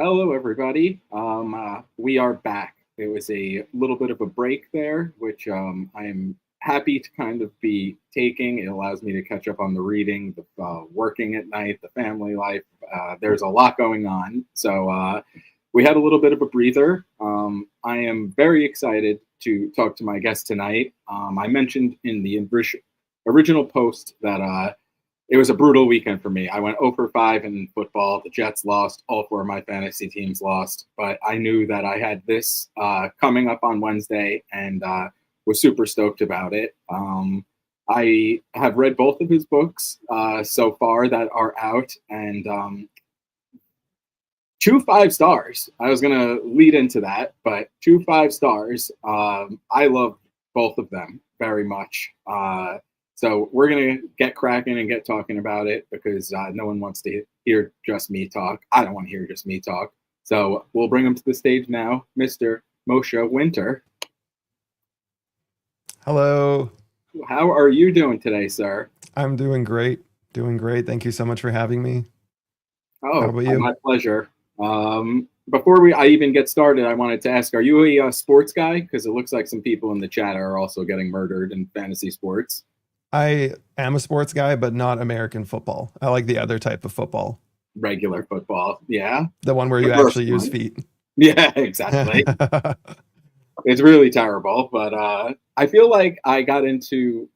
Hello, everybody. We are back. It was a little bit of a break there, which I am happy to kind of be taking. It allows me to catch up on the reading, the working at night, the family life. There's a lot going on. So we had a little bit of a breather. I am very excited to talk to my guest tonight. I mentioned in the original post that it was a brutal weekend for me. I went 0 for 5 in football. The Jets lost. All four of my fantasy teams lost. But I knew that I had this coming up on Wednesday and was super stoked about it. I have read both of his books so far that are out, and two 5 stars. I was going to lead into that, but two 5 stars. I love both of them very much. So we're going to get cracking and get talking about it because no one wants to hear just me talk. I don't want to hear just me talk. So we'll bring him to the stage now, Mr. Mosha Winter. Hello. How are you doing today, sir? I'm doing great. Doing great. Thank you so much for having me. How Oh, about you? my pleasure. Before I even get started, I wanted to ask, are you a sports guy? Because it looks like some people in the chat are also getting murdered in fantasy sports. I am a sports guy, but not American football. I like the other type of football, Regular football. Yeah. the one where The you first actually use one. feet. Yeah, exactly. It's really terrible, but I feel like I got into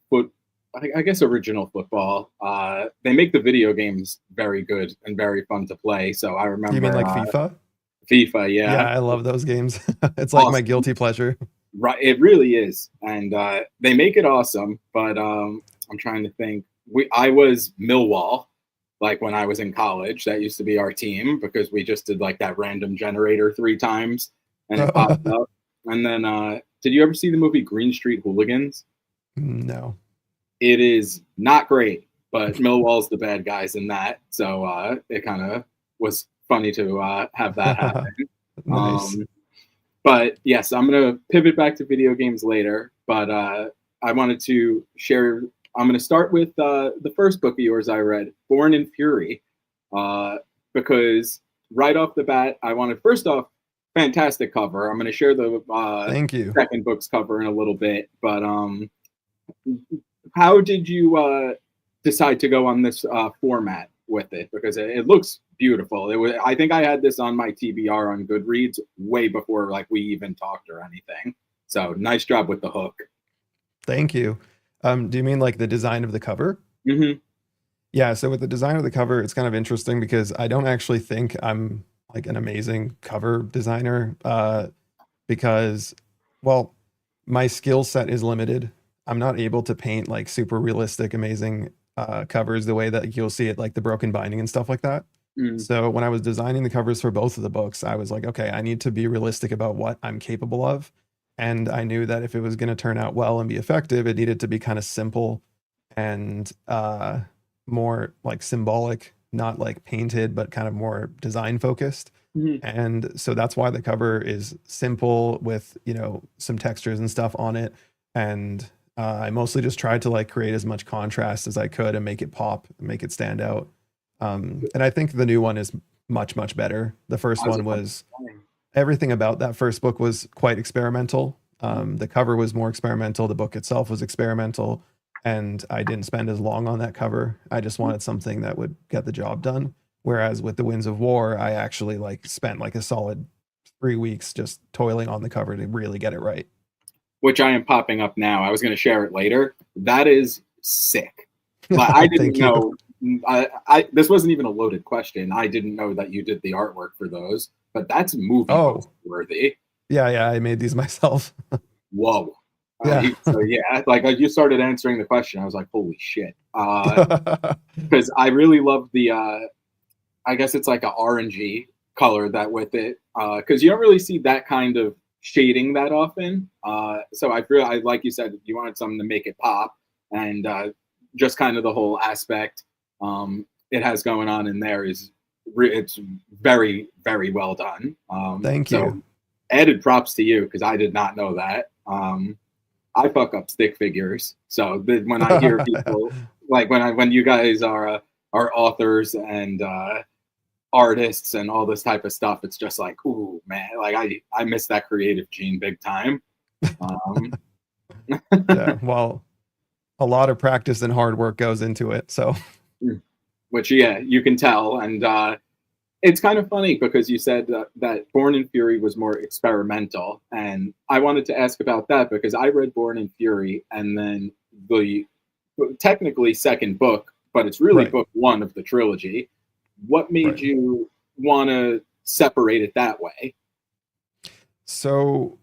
I guess original football. They make the video games very good and very fun to play. So I You mean remember like FIFA? FIFA, Yeah, yeah, I love those games. It's like my awesome. guilty pleasure. Right, it really is, and they make it awesome. But I'm trying to think. I was Millwall, like when I was in college. That used to be our team because we just did like that random generator 3 times, and it popped up. And then, did you ever see the movie Green Street Hooligans? No. It is not great, but Millwall's the bad guys in that, so it kind of was funny to have that happen. Nice. Um, but yes, I'm gonna pivot back to video games later. But I wanted to share. I'm gonna start with the first book of yours I read, Born in Fury, uh, because right off the bat, I wanted first off, fantastic cover. I'm gonna share the Thank you. second book's cover in a little bit, but how did you decide to go on this format with it? Because it looks beautiful. It was. I think I had this on my TBR on Goodreads way before like we even talked or anything. So nice job with the hook. Thank you. Do you mean like the design of the cover? Hmm. Yeah, so with the design of the cover, it's kind of interesting because I don't actually think I'm like an amazing cover designer because, well, my skill set is limited. I'm not able to paint like super realistic, amazing covers the way that you'll see it, like the broken binding and stuff like that. Mm. So when I was designing the covers for both of the books, I was like, okay, I need to be realistic about what I'm capable of. And I knew that if it was going to turn out well and be effective, it needed to be kind of simple and more like symbolic, not like painted, but kind of more design focused. Hmm. And so that's why the cover is simple with, some textures and stuff on it. And I mostly just tried to like create as much contrast as I could and make it pop, make it stand out. And I think the new one is much, much better. The first I was one about to was say. everything about that first book was quite experimental. The cover was more experimental. The book itself was experimental, and I didn't spend as long on that cover. I just wanted something that would get the job done. Whereas with the Winds of War, I actually like spent like a solid 3 weeks just toiling on the cover to really get it right. Which I am popping up now. I was going to share it later. That is sick. Like I didn't Thank you. know. I this wasn't even a loaded question. I didn't know that you did the artwork for those, but that's movie poster Oh, worthy. yeah, yeah, I made these myself. Whoa. Yeah. So yeah, like you started answering the question, I was like, holy shit. Because I really love the. I guess it's like a orangey color that with it, because you don't really see that kind of shading that often. So I like you said, you wanted something to make it pop, and just kind of the whole aspect it has going on in there it's very very well done. Thank So you. added props to you because I did not know that. I fuck up stick figures, so when I hear people like when you guys are authors and artists and all this type of stuff, it's just like, ooh, man, like I miss that creative gene big time. Um, Yeah, well, a lot of practice and hard work goes into it. So which yeah, you can tell, and it's kind of funny because you said that Born in Fury was more experimental, and I wanted to ask about that because I read Born in Fury, and then the technically second book, but it's really right, book one of the trilogy. What made right. you want to separate it that way? So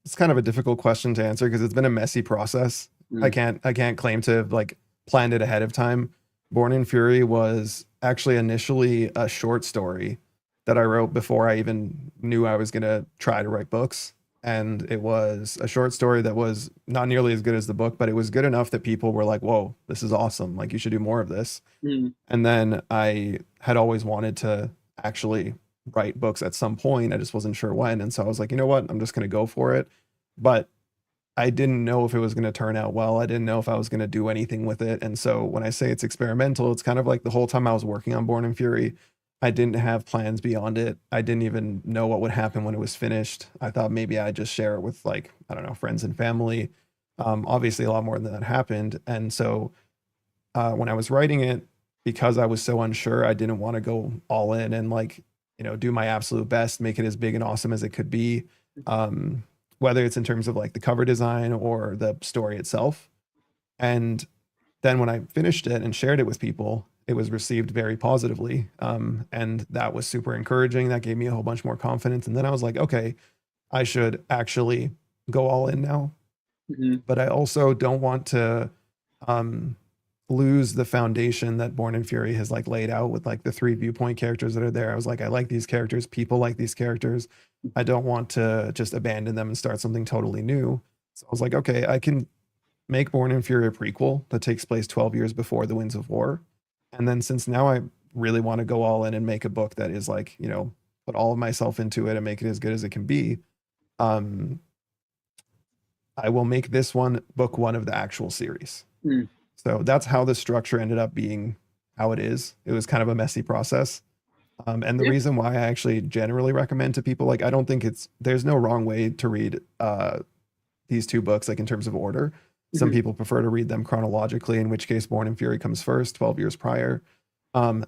it's kind of a difficult question to answer because it's been a messy process. Mm, I can't claim to have like planned it ahead of time. Born in Fury was actually initially a short story that I wrote before I even knew I was going to try to write books. And it was a short story that was not nearly as good as the book, but it was good enough that people were like, "Whoa, this is awesome. Like you should do more of this." mm, And then I had always wanted to actually write books at some point. I just wasn't sure when. And so I was like, you know what? I'm just going to go for it. But I didn't know if it was going to turn out well. I didn't know if I was going to do anything with it. And so when I say it's experimental, it's kind of like the whole time I was working on Born in Fury, I didn't have plans beyond it. I didn't even know what would happen when it was finished. I thought maybe I'd just share it with like, I don't know, friends and family. Obviously, a lot more than that happened. And so when I was writing it, because I was so unsure, I didn't want to go all in and like, you know, do my absolute best, make it as big and awesome as it could be. Um, Whether it's in terms of like the cover design or the story itself. And then when I finished it and shared it with people, it was received very positively. And that was super encouraging. That gave me a whole bunch more confidence. And then I was like, okay, I should actually go all in now. mhm, But I also don't want to um, lose the foundation that Born in Fury has like laid out with like the three viewpoint characters that are there. I was like, I like these characters. People like these characters. I don't want to just abandon them and start something totally new. So I was like, okay, I can make Born in Fury a prequel that takes place 12 years before the Winds of War. And then since now I really want to go all in and make a book that is like, you know, put all of myself into it and make it as good as it can be. Um, I will make this one book one of the actual series. mm. So that's how the structure ended up being how it is. It was kind of a messy process. And the Yeah. reason why I actually generally recommend to people, like, I don't think there's no wrong way to read these two books, like in terms of order. Some Mhm, people prefer to read them chronologically, in which case Born in Fury comes first, 12 years prior.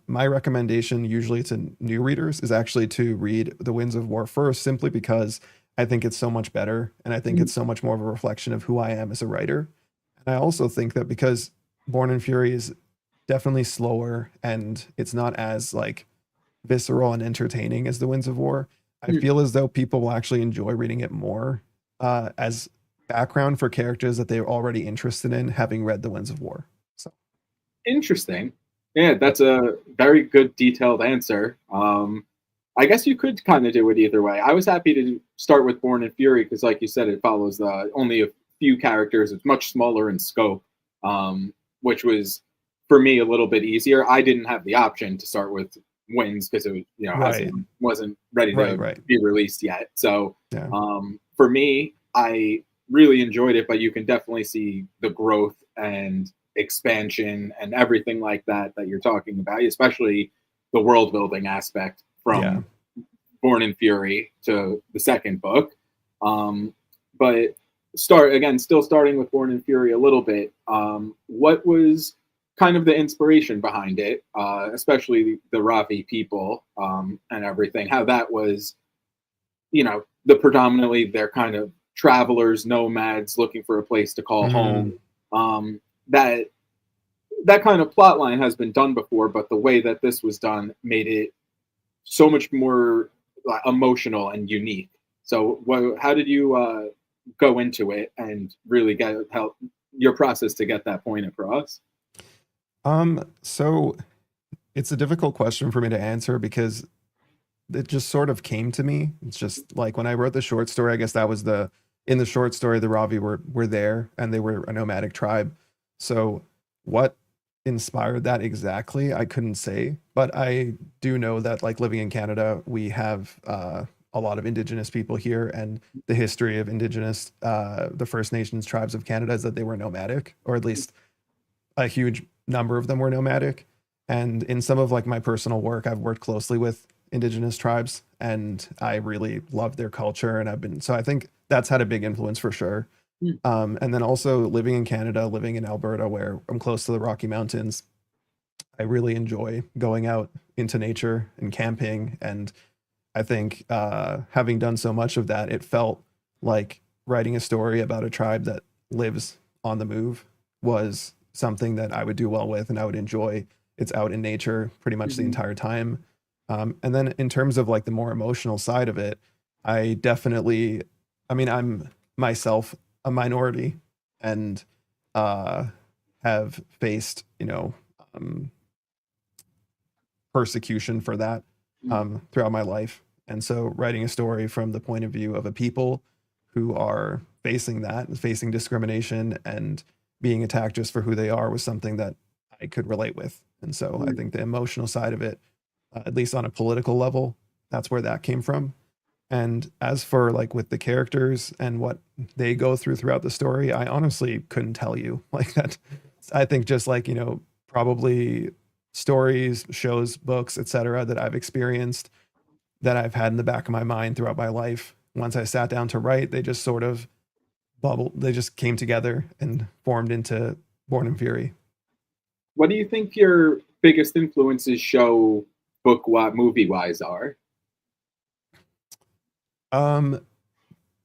My recommendation usually to new readers is actually to read The Winds of War first, simply because I think it's so much better. And I think mhm, it's so much more of a reflection of who I am as a writer. And I also think that because Born in Fury is definitely slower and it's not as like visceral and entertaining as The Winds of War, I mm. feel as though people will actually enjoy reading it more as background for characters that they're already interested in, having read The Winds of War. So, Interesting. Yeah, yep. that's a very good detailed answer. I guess you could kind of do it either way. I was happy to start with Born in Fury because, like you said, it follows only a few characters. It's much smaller in scope, which was for me a little bit easier. I didn't have the option to start with Wins because it was, Right. hasn't wasn't ready Right. to Right. be released yet. So Yeah. for me, I really enjoyed it, but you can definitely see the growth and expansion and everything like that you're talking about, especially the world building aspect Yeah. from Born in Fury to the second book. But still starting with Born in Fury a little bit. What was kind of the inspiration behind it, especially the Ravi people and everything? How that was, the predominantly they're kind of travelers, nomads looking for a place to call Mm, home. That that kind of plot line has been done before, but the way that this was done made it so much more emotional and unique. So, how did you go into it and really get help your process to get that point across? so it's a difficult question for me to answer because it just sort of came to me. It's just like when I wrote the short story, I guess that was in the short story, the Ravi were there and they were a nomadic tribe. So what inspired that exactly, I couldn't say, but I do know that like living in Canada, we have a lot of Indigenous people here, and the history of Indigenous, the First Nations tribes of Canada is that they were nomadic, or at least a huge number of them were nomadic. And in some of like my personal work, I've worked closely with indigenous tribes and I really love their culture. And so I think that's had a big influence for sure. Mm. And then also living in Canada, living in Alberta, where I'm close to the Rocky Mountains, I really enjoy going out into nature and camping. And I think having done so much of that, it felt like writing a story about a tribe that lives on the move was something that I would do well with and I would enjoy. It's out in nature pretty much the Mhm. entire time. And then in terms of like the more emotional side of it, I definitely, I mean, I'm myself a minority and uh, have faced, um, persecution for that Mm. throughout my life. And so writing a story from the point of view of a people who are facing that, facing discrimination and being attacked just for who they are was something that I could relate with. And so I Mm. think the emotional side of it, at least on a political level, that's where that came from. And as for like with the characters and what they go through throughout the story, I honestly couldn't tell you like that. I think just like, probably stories, shows, books, etc. that I've experienced that I've had in the back of my mind throughout my life. Once I sat down to write, they just sort of bubbled, they just came together and formed into Born in Fury. What do you think your biggest influences show book movie wise are? Um,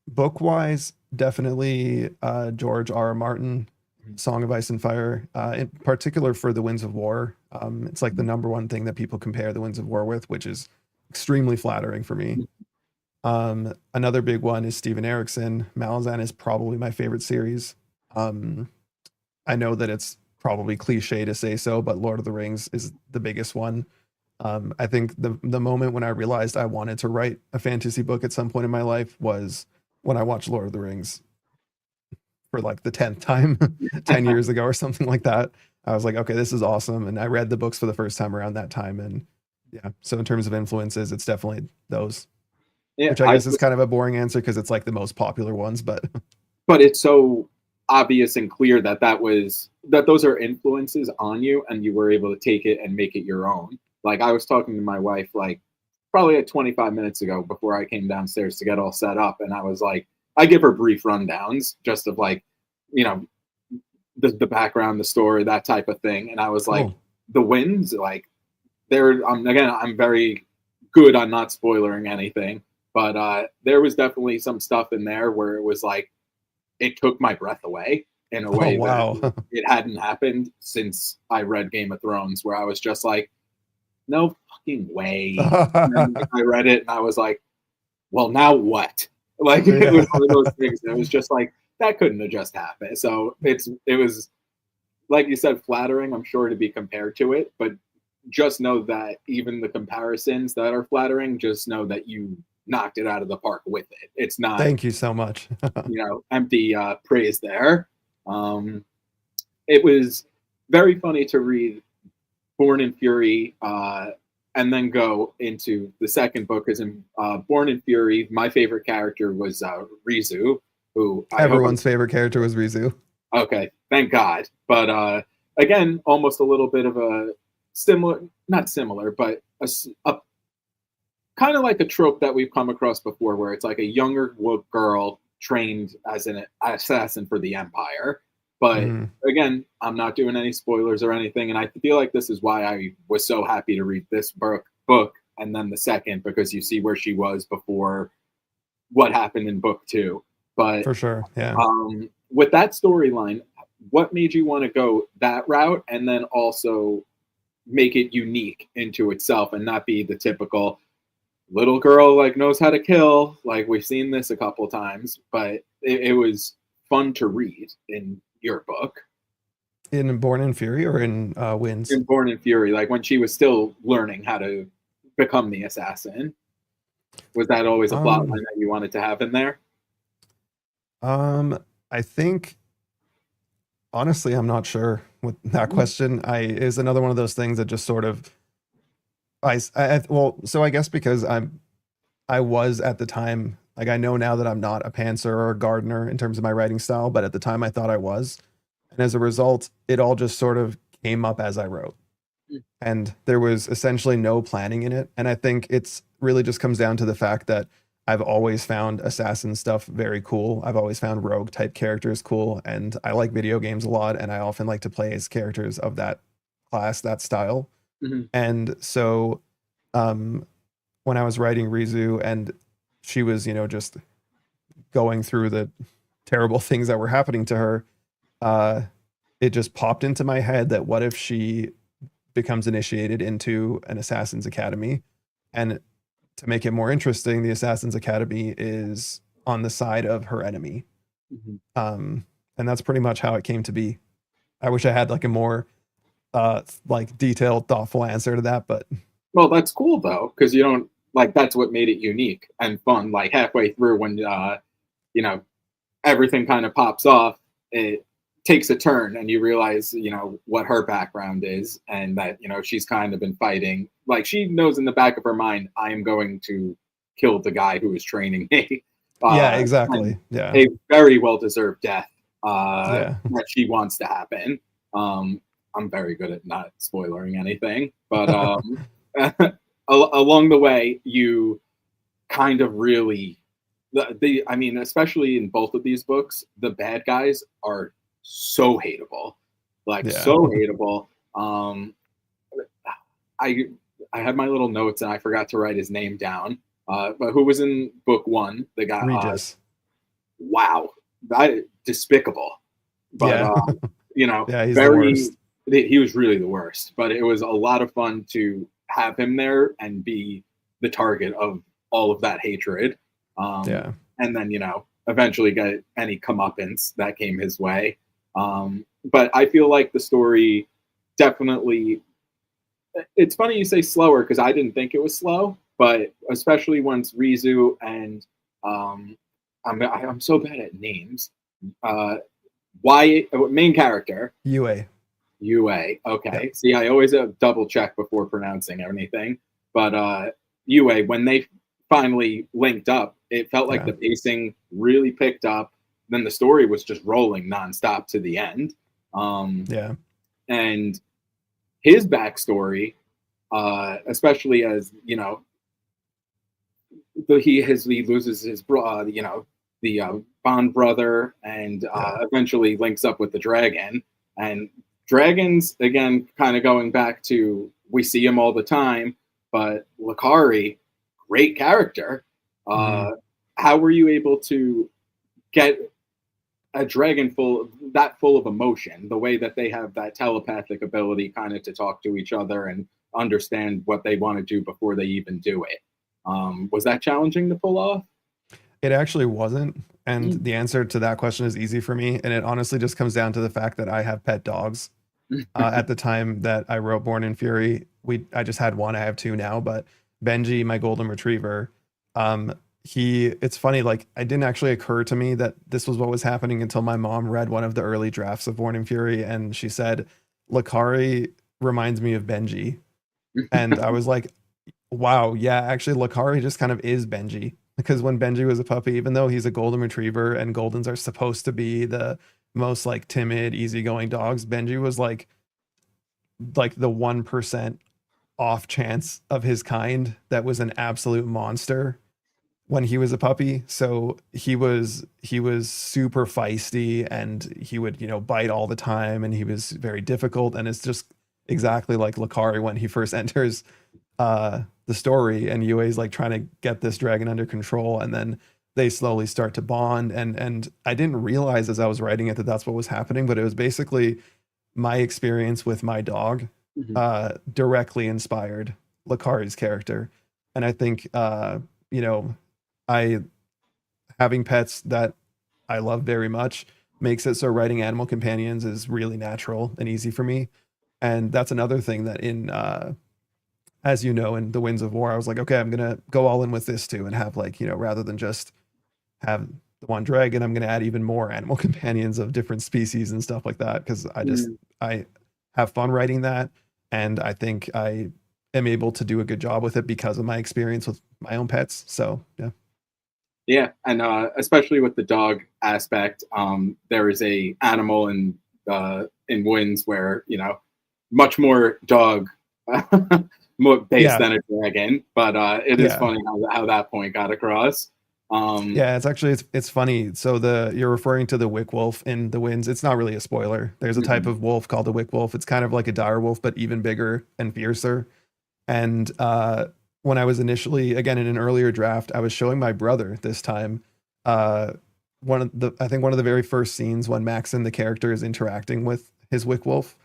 Book wise, definitely George R. R. Martin, Song of Ice and Fire, in particular for The Winds of War. It's like the number one thing that people compare The Winds of War with, which is extremely flattering for me. Another big one is Steven Erikson. Malazan is probably my favorite series. Um, I know that it's probably cliche to say so, but Lord of the Rings is the biggest one. I think the moment when I realized I wanted to write a fantasy book at some point in my life was when I watched Lord of the Rings for like the 10th time 10 years ago or something like that. I was like, okay, this is awesome. And I read the books for the first time around that time. And yeah, so in terms of influences, it's definitely those, Yeah, which I guess is kind of a boring answer because it's like the most popular ones, but but it's so obvious and clear that those are influences on you, and you were able to take it and make it your own. Like I was talking to my wife, like probably like 25 minutes ago before I came downstairs to get all set up, and I was like, I give her brief rundowns just of like, you know, the background, the story, that type of thing, and I was like, cool. the winds, like there. Again, I'm very good on not spoiling anything, but there was definitely some stuff in there where it was like it took my breath away in a Oh, way that wow. it hadn't happened since I read Game of Thrones, where I was just like, no fucking way. And then like, I read it and I was like, well, now what? Like it was Yeah. one of those things. That was just like that couldn't have just happened. So it was like you said, flattering. I'm sure to be compared to it, but just know that even the comparisons that are flattering, just know that you knocked it out of the park with it. It's not Thank you so much. empty praise there. Um, it was very funny to read Born in Fury and then go into the second book. Because in Born in Fury, my favorite character was Rizu, who I hope. Everyone's favorite character was Rizu. Okay, thank God. But again, almost a little bit of a similar, not similar, but a kind of like a trope that we've come across before, where it's like a younger girl trained as an assassin for the Empire. But Mm, again, I'm not doing any spoilers or anything, and I feel like this is why I was so happy to read this book and then the second, because you see where she was before what happened in book two. But for sure. Yeah. with that storyline, what made you want to go that route, and then also make it unique into itself and not be the typical little girl like knows how to kill. Like we've seen this a couple times, but it was fun to read in your book. In Born in Fury or in Winds? In Born in Fury, like when she was still learning how to become the assassin. Was that always a plot line Um, that you wanted to have in there? I think honestly, I'm not sure with that question. I is another one of those things that just sort of well, so I guess because I was at the time, like I know now that I'm not a pantser or a gardener in terms of my writing style, but at the time I thought I was. And as a result, it all just sort of came up as I wrote. and there was essentially no planning in it. And I think it's really just comes down to the fact that I've always found assassin stuff very cool. I've always found rogue type characters cool, and I like video games a lot, and I often like to play as characters of that class, that style. Mhm. And so um when I was writing Rizu and she was, just going through the terrible things that were happening to her, uh it just popped into my head that what if she becomes initiated into an Assassin's Academy. And to make it more interesting, the Assassin's Academy is on the side of her enemy. Mhm. And that's pretty much how it came to be. I wish I had like a more like detailed, thoughtful answer to that, but Well, that's cool though, because you don't like that's what made it unique and fun. Like halfway through, when you know everything kind of pops off, it takes a turn, and you realize what her background is, and that she's kind of been fighting. Like she knows in the back of her mind, I am going to kill the guy who is training me, yeah, and exactly. Yeah. a very well deserved death Yeah. that she wants to happen. Um, I'm very good at not spoiling anything, but along the way, you kind of really I mean, especially in both of these books, the bad guys are so hateable, like Yeah. so hateable. I I had my little notes and I forgot to write his name down. But who was in book one? The guy. Regis. Wow, that despicable. But Yeah. Yeah, he's the very. worst. He was really the worst. But it was a lot of fun to have him there and be the target of all of that hatred. Yeah. And then eventually get any comeuppance that came his way. But I feel like the story definitely. It's funny you say slower because I didn't think it was slow, but especially once Rizu and um, I'm so bad at names. Uh, why main character UA. UA? Yep. Okay, see, I always double check before pronouncing anything. But UA, when they finally linked up, it felt like Yeah. the pacing really picked up. Then the story was just rolling nonstop to the end. Yeah. And his backstory, especially as he loses his the Bond brother, and Yeah. eventually links up with the dragon. And dragons again, kind of going back to we see him all the time, but Lakari, great character. Hmm. How were you able to get a dragon full of emotion, the way that they have that telepathic ability kind of to talk to each other and understand what they want to do before they even do it? Was that challenging to pull off? It actually wasn't. And Mm. the answer to that question is easy for me. And it honestly just comes down to the fact that I have pet dogs. At the time that I wrote Born in Fury, I just had one. I have two now, but Benji, my golden retriever, um, it's funny, like it didn't actually occur to me that this was what was happening until my mom read one of the early drafts of Born in Fury and she said, Lakari reminds me of Benji. And I was like, wow, yeah, actually Lakari just kind of is Benji. Because when Benji was a puppy, even though he's a golden retriever and goldens are supposed to be the most like timid, easygoing dogs, Benji was like the 1% off chance of his kind that was an absolute monster when he was a puppy. So he was super feisty and he would, bite all the time and he was very difficult and it's just exactly like Lakari when he first enters the story and UA's like trying to get this dragon under control and then they slowly start to bond and I didn't realize as I was writing it that that's what was happening, but it was basically my experience with my dog Mhm. directly inspired Lakari's character. And I think you know, I having pets that I love very much makes it so writing animal companions is really natural and easy for me. And that's another thing that in as you know, in the Winds of War, I was like, okay, I'm gonna go all in with this too, and have like, rather than just have the one dragon, I'm gonna add even more animal companions of different species and stuff like that because Mm. I have fun writing that, and I think I am able to do a good job with it because of my experience with my own pets. So yeah, Yeah, and especially with the dog aspect, there is a animal in Winds where much more dog more base Yeah, than a dragon, but it is yeah. funny how that point got across. Um, Yeah, it's actually it's funny. So the you're referring to the wick wolf in the winds. It's not really a spoiler. There's a type mhm, of wolf called a wick wolf. It's kind of like a dire wolf, but even bigger and fiercer. And when I was initially, again in an earlier draft, I was showing my brother this time. Uh, I think one of the very first scenes when Maxon, the character, is interacting with his wick wolf,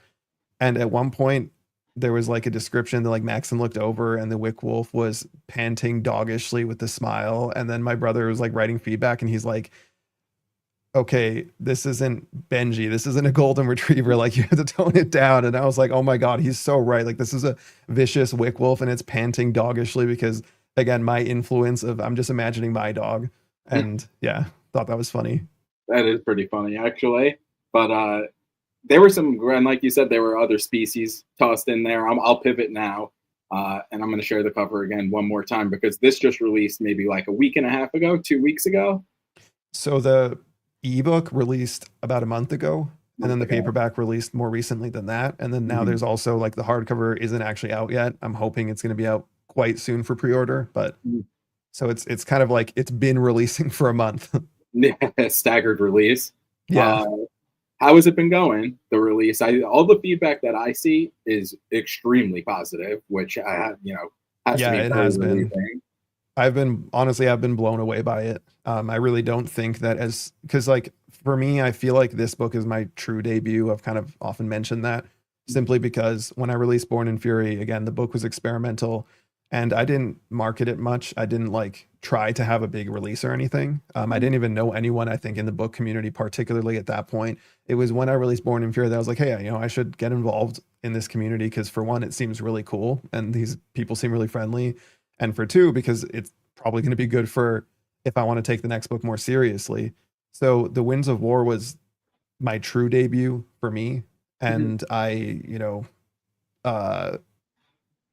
and at one point, there was like a description that like Maxon looked over and the Wick Wolf was panting doggishly with a smile. And then my brother was like writing feedback and he's like, okay, this isn't Benji. This isn't a golden retriever. Like you have to tone it down. And I was like, oh my God, he's so right. Like this is a vicious Wick Wolf and it's panting doggishly because again, my influence of I'm just imagining my dog. And yeah, thought that was funny. that is pretty funny actually. But there were some, and like you said, there were other species tossed in there. I'll pivot now, and I'm going to share the cover again one more time because this just released maybe like a week and a half ago, 2 weeks ago. So the ebook released about a month ago, and then Month the ago. paperback released more recently than that. And then now Mhm. there's also like the hardcover isn't actually out yet. I'm hoping it's going to be out quite soon for pre-order, but so it's kind of like it's been releasing for a month. Staggered release. Yeah. Uh, how has it been going? The release, all the feedback that I see is extremely positive, which I have, has to Yeah, be it very has been. relieving. I've been blown away by it. I really don't think that as because like for me, I feel like this book is my true debut. I've kind of often mentioned that simply because when I released Born in Fury, again, the book was experimental and I didn't market it much. I didn't like try to have a big release or anything. I didn't even know anyone, I think, in the book community, particularly at that point. It was when I released Born in Fury that I was like, hey, I should get involved in this community because for one, it seems really cool and these people seem really friendly. And for two, because it's probably going to be good for if I want to take the next book more seriously. So The Winds of War was my true debut for me. Mhm. And uh,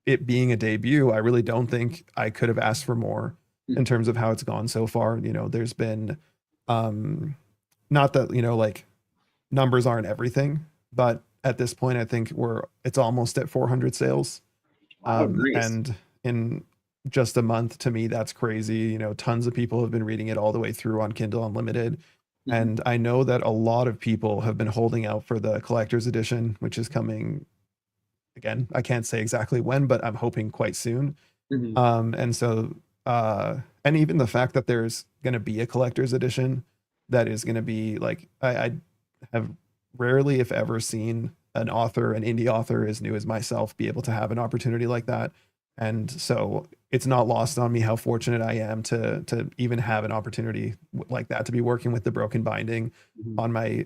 it being a debut, I really don't think I could have asked for more in terms of how it's gone so far. There's been, um, not that, like numbers aren't everything, but at this point, I think it's almost at 400 sales. Wow, nice. And in just a month, to me, that's crazy. Tons of people have been reading it all the way through on Kindle Unlimited. Mhm. And I know that a lot of people have been holding out for the collector's edition, which is coming again. I can't say exactly when, but I'm hoping quite soon. Mhm. And so, and even the fact that there's going to be a collector's edition that is going to be like, I have rarely, if ever, seen an indie author as new as myself, be able to have an opportunity like that. And so it's not lost on me how fortunate I am to even have an opportunity like that to be working with the Broken Binding Mhm. on my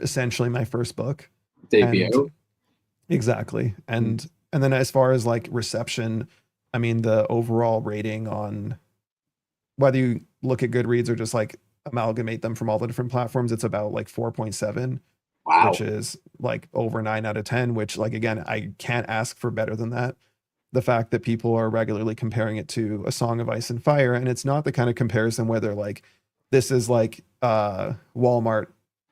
essentially my first book. And Debut. exactly. Mhm. And then as far as like reception, I mean the overall rating on whether you look at Goodreads or just like amalgamate them from all the different platforms, it's about like 4.7, which Wow. is like over 9 out of 10, which like again, I can't ask for better than that. The fact that people are regularly comparing it to A Song of Ice and Fire, and it's not the kind of comparison where they're like, this is like Walmart,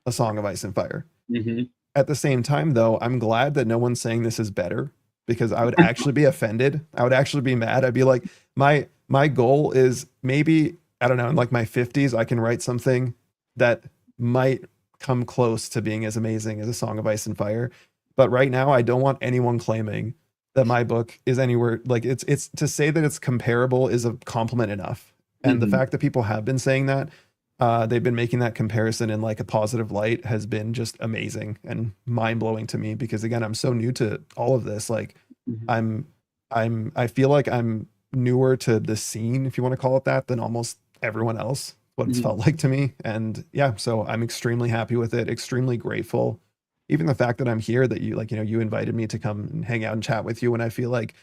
A Song of Ice and Fire. Hmm. At the same time, though, I'm glad that no one's saying this is better because I would actually be offended. I would actually be mad. I'd be like, my goal is maybe, I don't know, in like my 50s, I can write something that might come close to being as amazing as A Song of Ice and Fire. But right now, I don't want anyone claiming that my book is anywhere like it's to say that it's comparable is a compliment enough. And the Hmm. fact that people have been saying that they've been making that comparison in like a positive light has been just amazing and mind blowing to me because again, I'm so new to all of this. Like Hmm. I'm I feel like I'm newer to the scene, if you want to call it that, than almost everyone else, what it's Hmm. felt like to me. And yeah, so I'm extremely happy with it, extremely grateful. Even the fact that I'm here, that you like, you invited me to come and hang out and chat with you when I feel like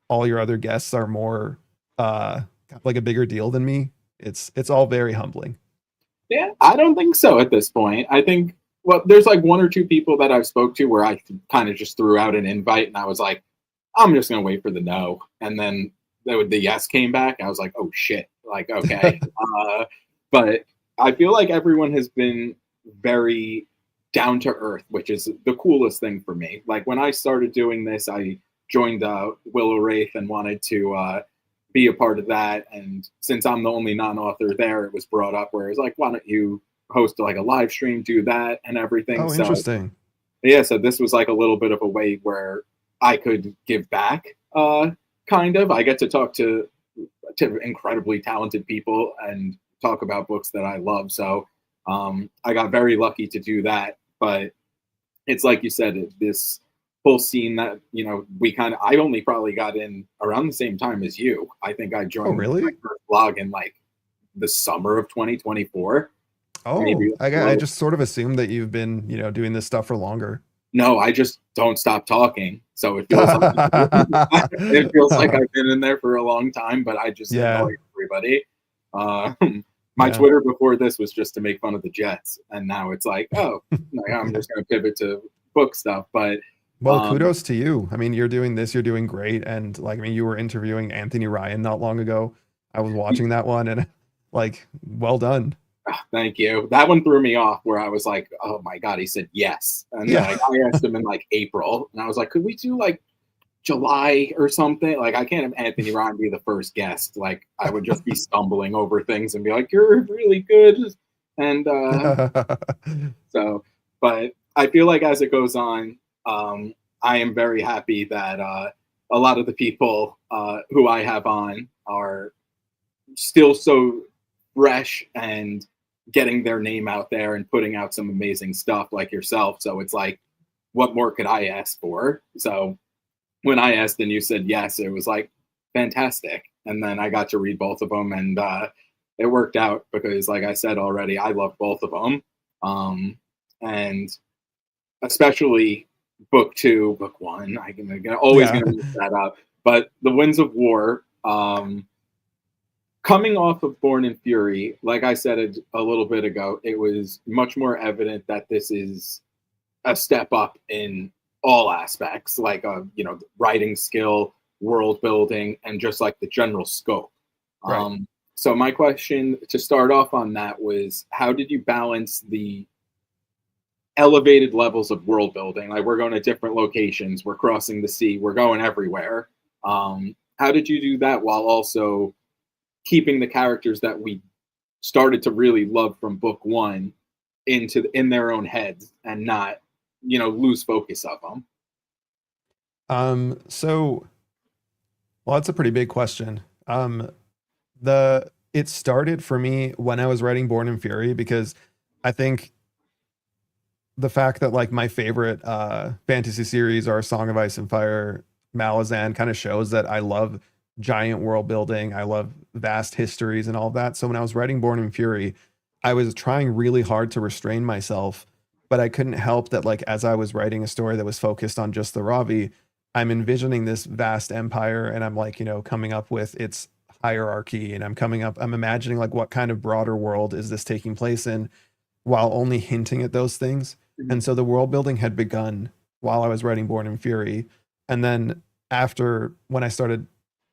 all your other guests are more uh like a bigger deal than me. It's all very humbling. Yeah, I don't think so at this point. I think well, there's like one or two people that I've spoke to where I kind of just threw out an invite and I was like, I'm just gonna wait for the no, and then the yes came back. I was like, oh shit, like okay. But I feel like everyone has been very down to earth, which is the coolest thing for me. Like when I started doing this, I joined Willow Wraith and wanted to be a part of that. And since I'm the only non-author there, it was brought up where it's like, why don't you host like a live stream, do that and everything. Oh, So interesting. yeah, so this was like a little bit of a way where I could give back. Kind of, I get to talk to incredibly talented people and talk about books that I love. So I got very lucky to do that. But it's like you said, this whole scene that I only probably got in around the same time as you. I think I Oh, joined my really? first blog in like the summer of 2024, Oh, maybe a I little. just sort of assumed that you've been, doing this stuff for longer. No, I just don't stop talking. So it feels like it feels like I've been in there for a long time, but I just Yeah, annoy everybody. Uh, my yeah. Twitter before this was just to make fun of the Jets, and now it's like, oh, like, I'm just going to pivot to book stuff. But Well, um, kudos to you. I mean, you're doing this, you're doing great. And like, I mean, you were interviewing Anthony Ryan not long ago. I was watching that one and like, well done. thank you. That one threw me off where I was like, oh my God, he said yes. And then Yeah. I asked him in like April, and I was like, could we do like July or something? Like, I can't have Anthony Ryan be the first guest. Like, I would just be stumbling over things and be like, you're really good. And so, but I feel like as it goes on, I am very happy that a lot of the people who I have on are still so fresh and getting their name out there and putting out some amazing stuff like yourself. So it's like, what more could I ask for? So when I asked and you said yes, it was like fantastic. And then I got to read both of them, and it worked out because, like I said already, I love both of them. And especially book two, book one, always Yeah. going to mix that up. But the Winds of War, coming off of Born in Fury, like I said a little bit ago, it was much more evident that this is a step up in all aspects, like writing skill, world building, and just like the general scope. Right. So my question to start off on that was, how did you balance the elevated levels of world building? Like, we're going to different locations, we're crossing the sea, we're going everywhere. How did you do that while also keeping the characters that we started to really love from book one in their own heads and not lose focus of them? So well, that's a pretty big question. The it started for me when I was writing Born in Fury because I think the fact that like my favorite fantasy series are Song of Ice and Fire, Malazan kind of shows that I love giant world building. I love vast histories and all of that. So when I was writing Born in Fury, I was trying really hard to restrain myself, but I couldn't help that like as I was writing a story that was focused on just the Ravi, I'm envisioning this vast empire and I'm like, coming up with its hierarchy and I'm imagining like what kind of broader world is this taking place in while only hinting at those things. Mhm. And so the world building had begun while I was writing Born in Fury. And then after when I started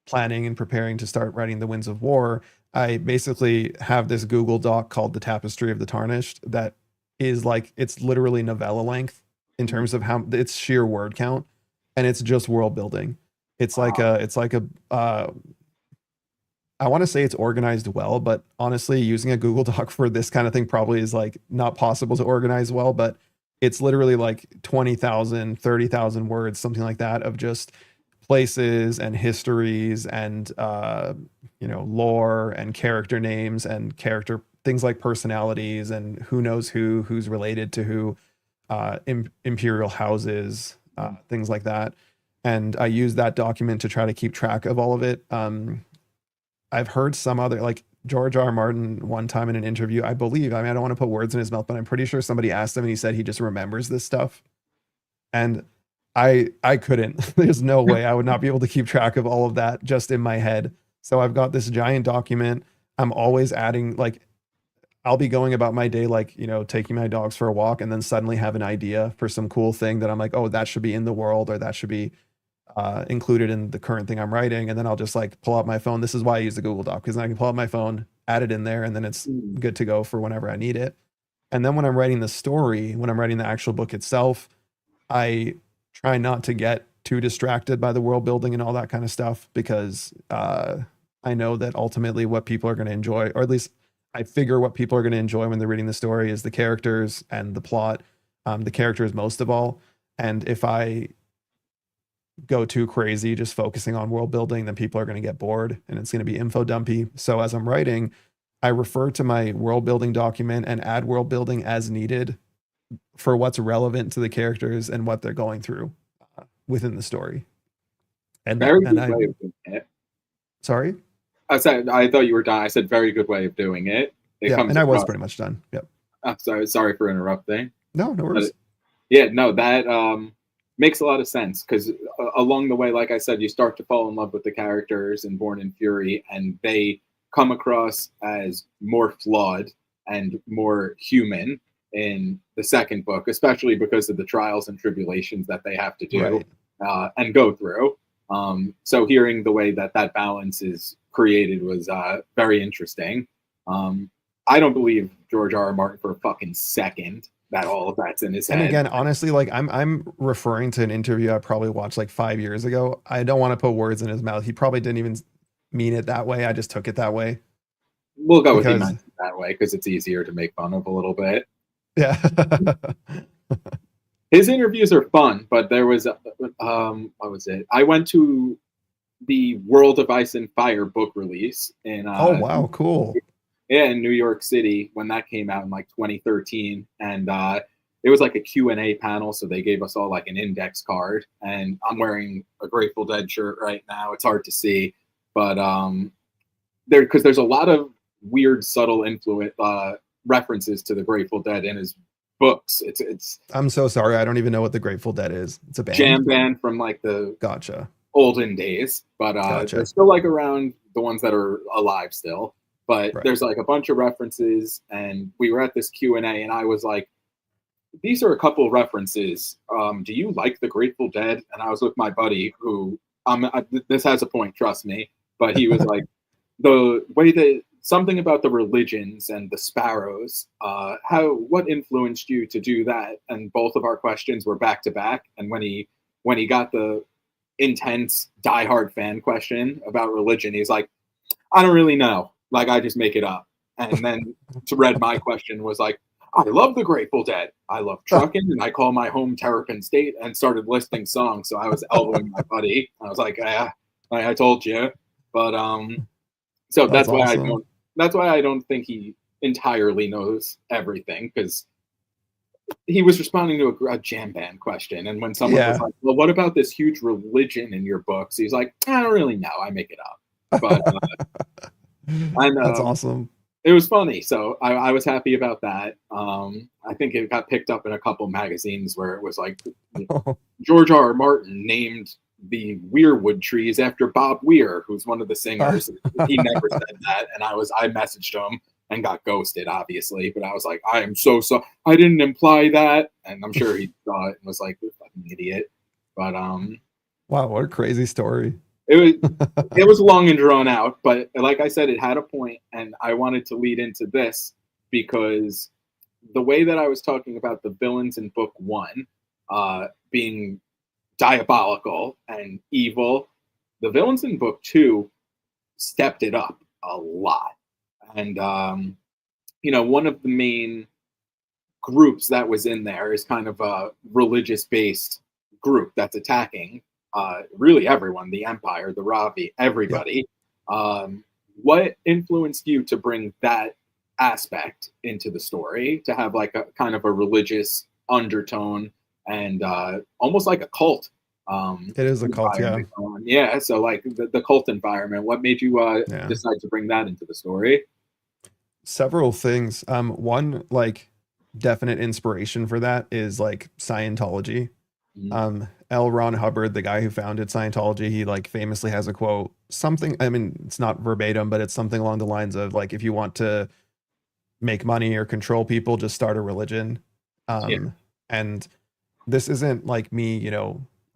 planning and preparing to start writing The Winds of War, I basically have this Google Doc called The Tapestry of the Tarnished that is like it's literally novella length in terms of how it's sheer word count and it's just world building. It's like a I want to say it's organized well, but honestly, using a Google Doc for this kind of thing probably is like not possible to organize well, but it's literally like 20,000, 30,000 words, something like that, of just places and histories and lore and character names and character things like personalities and who knows who's related to who, imperial houses, things like that. And I use that document to try to keep track of all of it. I've heard some other like George R. R. Martin one time in an interview, I believe. I mean, I don't want to put words in his mouth, but I'm pretty sure somebody asked him and he said he just remembers this stuff. And I couldn't. There's no way I would not be able to keep track of all of that just in my head. So I've got this giant document. I'm always adding like I'll be going about my day like, taking my dogs for a walk and then suddenly have an idea for some cool thing that I'm like, oh, that should be in the world or that should be included in the current thing I'm writing. And then I'll just like pull out my phone. This is why I use the Google Doc because then I can pull out my phone, add it in there, and then it's Mm. good to go for whenever I need it. And then when I'm writing the story, when I'm writing the actual book itself, I try not to get too distracted by the world building and all that kind of stuff because I know that ultimately what people are going to enjoy, or at least I figure what people are going to enjoy when they're reading the story, is the characters and the plot. The characters most of all. And if I go too crazy just focusing on world building, then people are going to get bored and it's going to be info dumpy. So as I'm writing, I refer to my world building document and add world building as needed for what's relevant to the characters and what they're going through within the story. And that, Very and good I, way of doing it. sorry. I thought you were done. I said very good way of doing it. It Yeah. comes And I was across. pretty much done. Yep. Sorry for interrupting. No, no But worries. yeah, no, that makes a lot of sense because along the way, like I said, you start to fall in love with the characters in Born in Fury, and they come across as more flawed and more human in the second book, especially because of the trials and tribulations that they have to do Right. and go through. So hearing the way that that balance is created was very interesting. Um, I don't believe George R. R. Martin for a fucking second that all of that's in his And head. again, honestly, like I'm referring to an interview I probably watched like 5 years ago. I don't want to put words in his mouth. He probably didn't even mean it that way. I just took it that way We'll go with he because meant it that way because it's easier to make fun of a little bit. yeah. His interviews are fun, but there was what was it? I went to the World of Ice and Fire book release in Oh wow, cool. yeah, in New York City when that came out in like 2013, and it was like a Q&A panel, so they gave us all like an index card, and I'm wearing a Grateful Dead shirt right now. It's hard to see, but there's a lot of weird, subtle influence references to the Grateful Dead in his books. It's I'm so sorry. I don't even know what the Grateful Dead is. It's a band. jam band from like the Gotcha. olden days, but they're Gotcha. still like around the ones that are alive still. But Right. there's like a bunch of references, and we were at this Q&A, and I was like, "These are a couple references. Do you like the Grateful Dead?" And I was with my buddy, who this has a point, trust me. But he was like, the way that something about the religions and the sparrows, what influenced you to do that? And both of our questions were back to back. And when he got the intense diehard fan question about religion, he's like, I don't really know. Like I just make it up. And then to read my question was like, I love the Grateful Dead. I love trucking, and I call my home Terrapin State, and started listing songs. So I was elbowing my buddy. I was like, I told you. But so That's awesome. that's why I don't think he entirely knows everything, because he was responding to a jam band question, and when someone was Yeah. like, "Well, what about this huge religion in your books?" He's like, "I don't really know. I make it up." But and That's awesome. it was funny, so I was happy about that. I think it got picked up in a couple magazines where it was like George R. R. Martin named the Weirwood trees after Bob Weir, who's one of the singers. He never said that, and I messaged him and got ghosted, obviously. But I was like, I am so sorry. I didn't imply that, and I'm sure he saw it and was like, "Fucking idiot." But Wow, what a crazy story. it was it was long and drawn out, but like I said, it had a point, and I wanted to lead into this because the way that I was talking about the villains in book one being diabolical and evil, the villains in book two stepped it up a lot. And one of the main groups that was in there is kind of a religious based group that's attacking really everyone, the Empire, the Ravi, Yep. everybody. What influenced you to bring that aspect into the story, to have like a kind of a religious undertone and almost like a cult It is a cult, yeah. environment going on? Yeah, so like the cult environment, what made you Yeah. decide to bring that into the story? Several things. One like definite inspiration for that is like Scientology. Mhm. L. Ron Hubbard, the guy who founded Scientology, he like famously has a quote, something, I mean, it's not verbatim, but it's something along the lines of like, if you want to make money or control people, just start a religion. Yeah, And this isn't like me,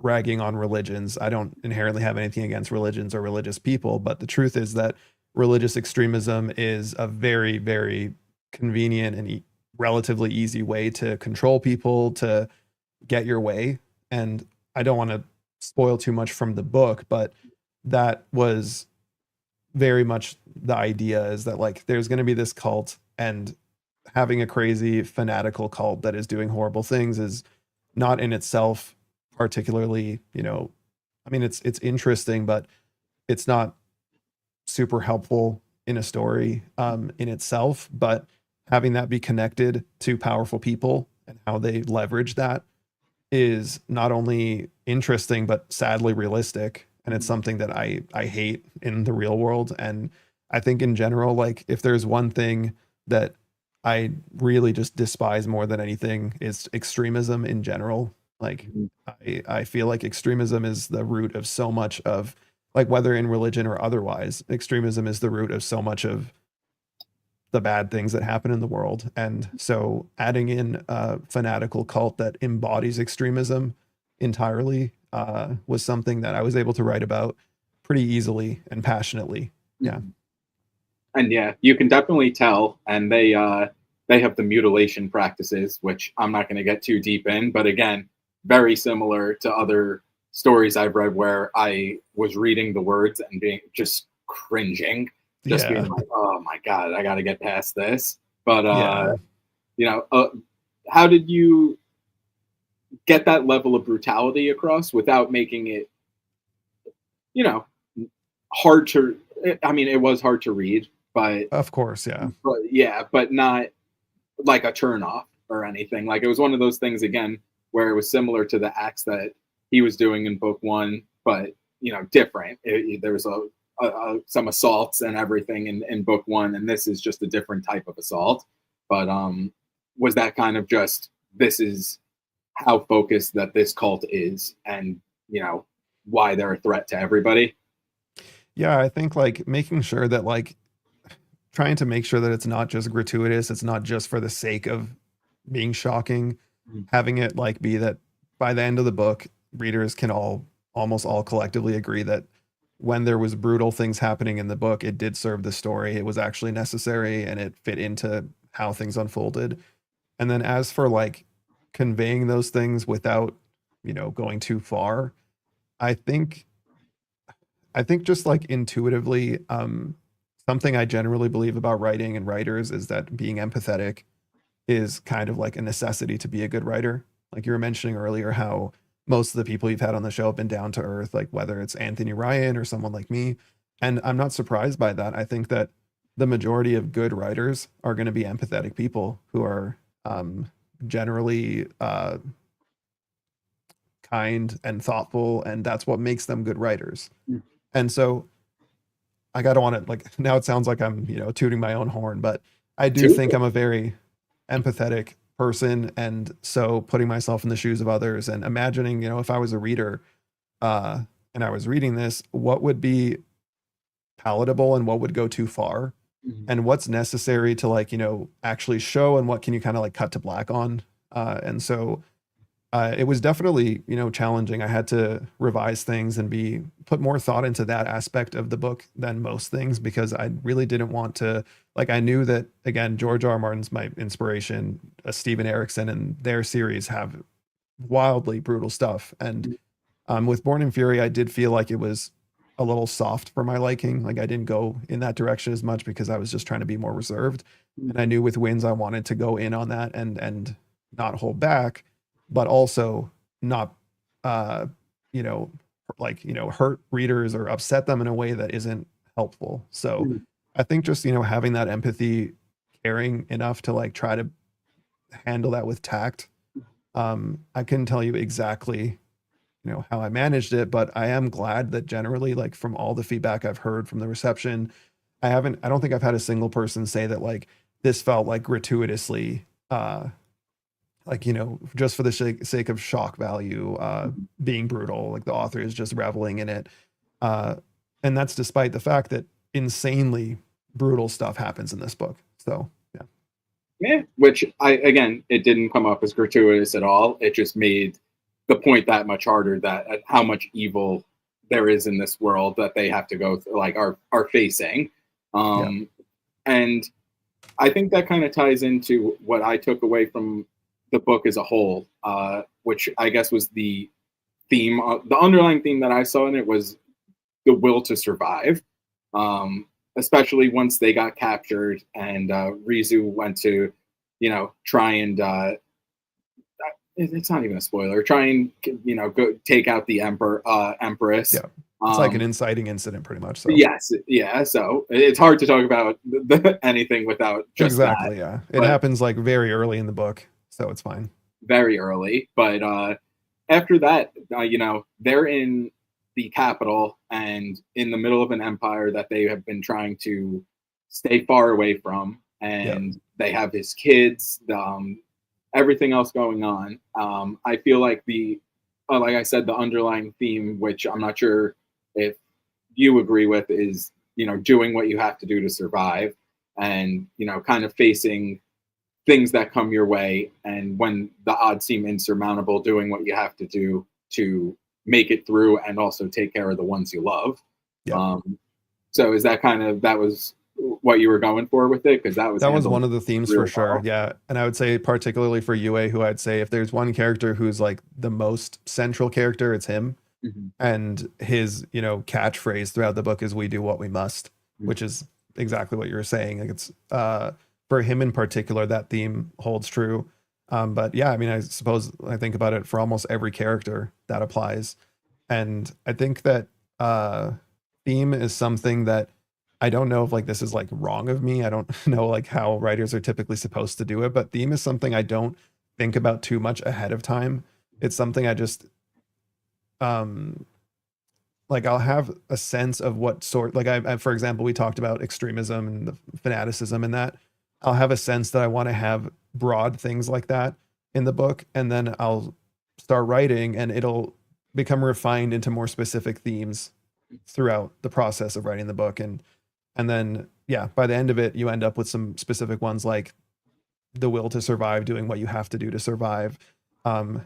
ragging on religions. I don't inherently have anything against religions or religious people, but the truth is that religious extremism is a very, very convenient and relatively easy way to control people, to get your way. And I don't want to spoil too much from the book, but that was very much the idea, is that like there's going to be this cult, and having a crazy fanatical cult that is doing horrible things is not in itself particularly, I mean, it's interesting, but it's not super helpful in a story in itself. But having that be connected to powerful people and how they leverage that is not only interesting but sadly realistic, and it's something that I hate in the real world. And I think in general, like if there's one thing that I really just despise more than anything, is extremism in general. Like Mhm. I feel like extremism is the root of so much of, like, whether in religion or otherwise, extremism is the root of so much of the bad things that happen in the world. And so adding in a fanatical cult that embodies extremism entirely was something that I was able to write about pretty easily and passionately. Yeah. Mhm. And yeah, you can definitely tell. And they have the mutilation practices, which I'm not going to get too deep in, but again, very similar to other stories I've read where I was reading the words and being just cringing, just being Yeah. like, oh my god, I got to get past this. But Yeah. you know, how did you get that level of brutality across without making it, you know, hard to? I mean, it was hard to read, Of course. Yeah. but yeah, but not like a turn off or anything. Like it was one of those things again where it was similar to the acts that he was doing in book one, but different. There was some assaults and everything in book one, and this is just a different type of assault. But was that kind of just, this is how focused that this cult is, and why they're a threat to everybody? Yeah. I think like making sure that, like, trying to make sure that it's not just gratuitous, it's not just for the sake of being shocking, having it like be that by the end of the book, readers can almost all collectively agree that when there was brutal things happening in the book, it did serve the story. It was actually necessary and it fit into how things unfolded. And then as for like conveying those things without, going too far, I think I think just like intuitively, something I generally believe about writing and writers is that being empathetic is kind of like a necessity to be a good writer. Like you were mentioning earlier, how most of the people you've had on the show have been down to earth, like whether it's Anthony Ryan or someone like me. And I'm not surprised by that. I think that the majority of good writers are going to be empathetic people who are generally kind and thoughtful, and that's what makes them good writers. Mm. And so I don't want to, like, now it sounds like I'm, tooting my own horn, but I do think I'm a very empathetic person. And so putting myself in the shoes of others and imagining, if I was a reader uh, and I was reading this, what would be palatable and what would go too far, Mhm. and what's necessary to, like, actually show, and what can you kind of like cut to black on. And so it was definitely, challenging. I had to revise things and be put more thought into that aspect of the book than most things, because I really didn't want to, like, I knew that, again, George R. R. Martin's my inspiration, Steven Erikson and their series have wildly brutal stuff. And with Born in Fury, I did feel like it was a little soft for my liking. Like I didn't go in that direction as much because I was just trying to be more reserved. And I knew with Winds I wanted to go in on that and not hold back, but also not uh you know like hurt readers or upset them in a way that isn't helpful. So Mhm. I think just having that empathy, caring enough to like try to handle that with tact. I couldn't tell you exactly how I managed it, but I am glad that generally, like, from all the feedback I've heard from the reception, I don't think I've had a single person say that like this felt like gratuitously like, just for the sake of shock value, being brutal. Like the author is just reveling in it. Uh, and that's despite the fact that insanely brutal stuff happens in this book. So, yeah. Yeah, which again, it didn't come off as gratuitous at all. It just made the point that much harder, that how much evil there is in this world that they have to go through, like are facing. Yeah. Um, and I think that kind of ties into what I took away from the book as a whole, which I guess was the theme, the underlying theme that I saw in it was the will to survive. Especially once they got captured and Rizu went to, try and it's not even a spoiler. Try and go take out the empress. Yeah, it's like an Um, inciting incident, pretty much. So yes, yeah. So it's hard to talk about anything without just that, exactly, yeah, it but happens like very early in the book, so it's fine. very early. But after that, they're in the capital and in the middle of an empire that they have been trying to stay far away from, Yeah, and they have his kids, everything else going on. I feel like like I said, the underlying theme, which I'm not sure if you agree with, is doing what you have to do to survive, and kind of facing things that come your way, and when the odds seem insurmountable, doing what you have to do to make it through and also take care of the ones you love. yeah, Um, so is that was what you were going for with it, because that was that was handled one of the themes for real sure. well. Yeah, and I would say particularly for UA, who I'd say if there's one character who's like the most central character, it's him. Mhm. And his catchphrase throughout the book is "we do what we must," which is exactly what you're saying. Like it's for him in particular, that theme holds true. But yeah, I mean, I suppose I think about it for almost every character that applies. And I think that uh theme is something that I don't know if like this is like wrong of me. I don't know like how writers are typically supposed to do it, but theme is something I don't think about too much ahead of time. It's something I just um like I'll have a sense of what sort, like for example, we talked about extremism and the fanaticism and that. I'll have a sense that I want to have broad things like that in the book, and then I'll start writing and it'll become refined into more specific themes throughout the process of writing the book. And then yeah, by the end of it you end up with some specific ones like the will to survive, doing what you have to do to survive. Um,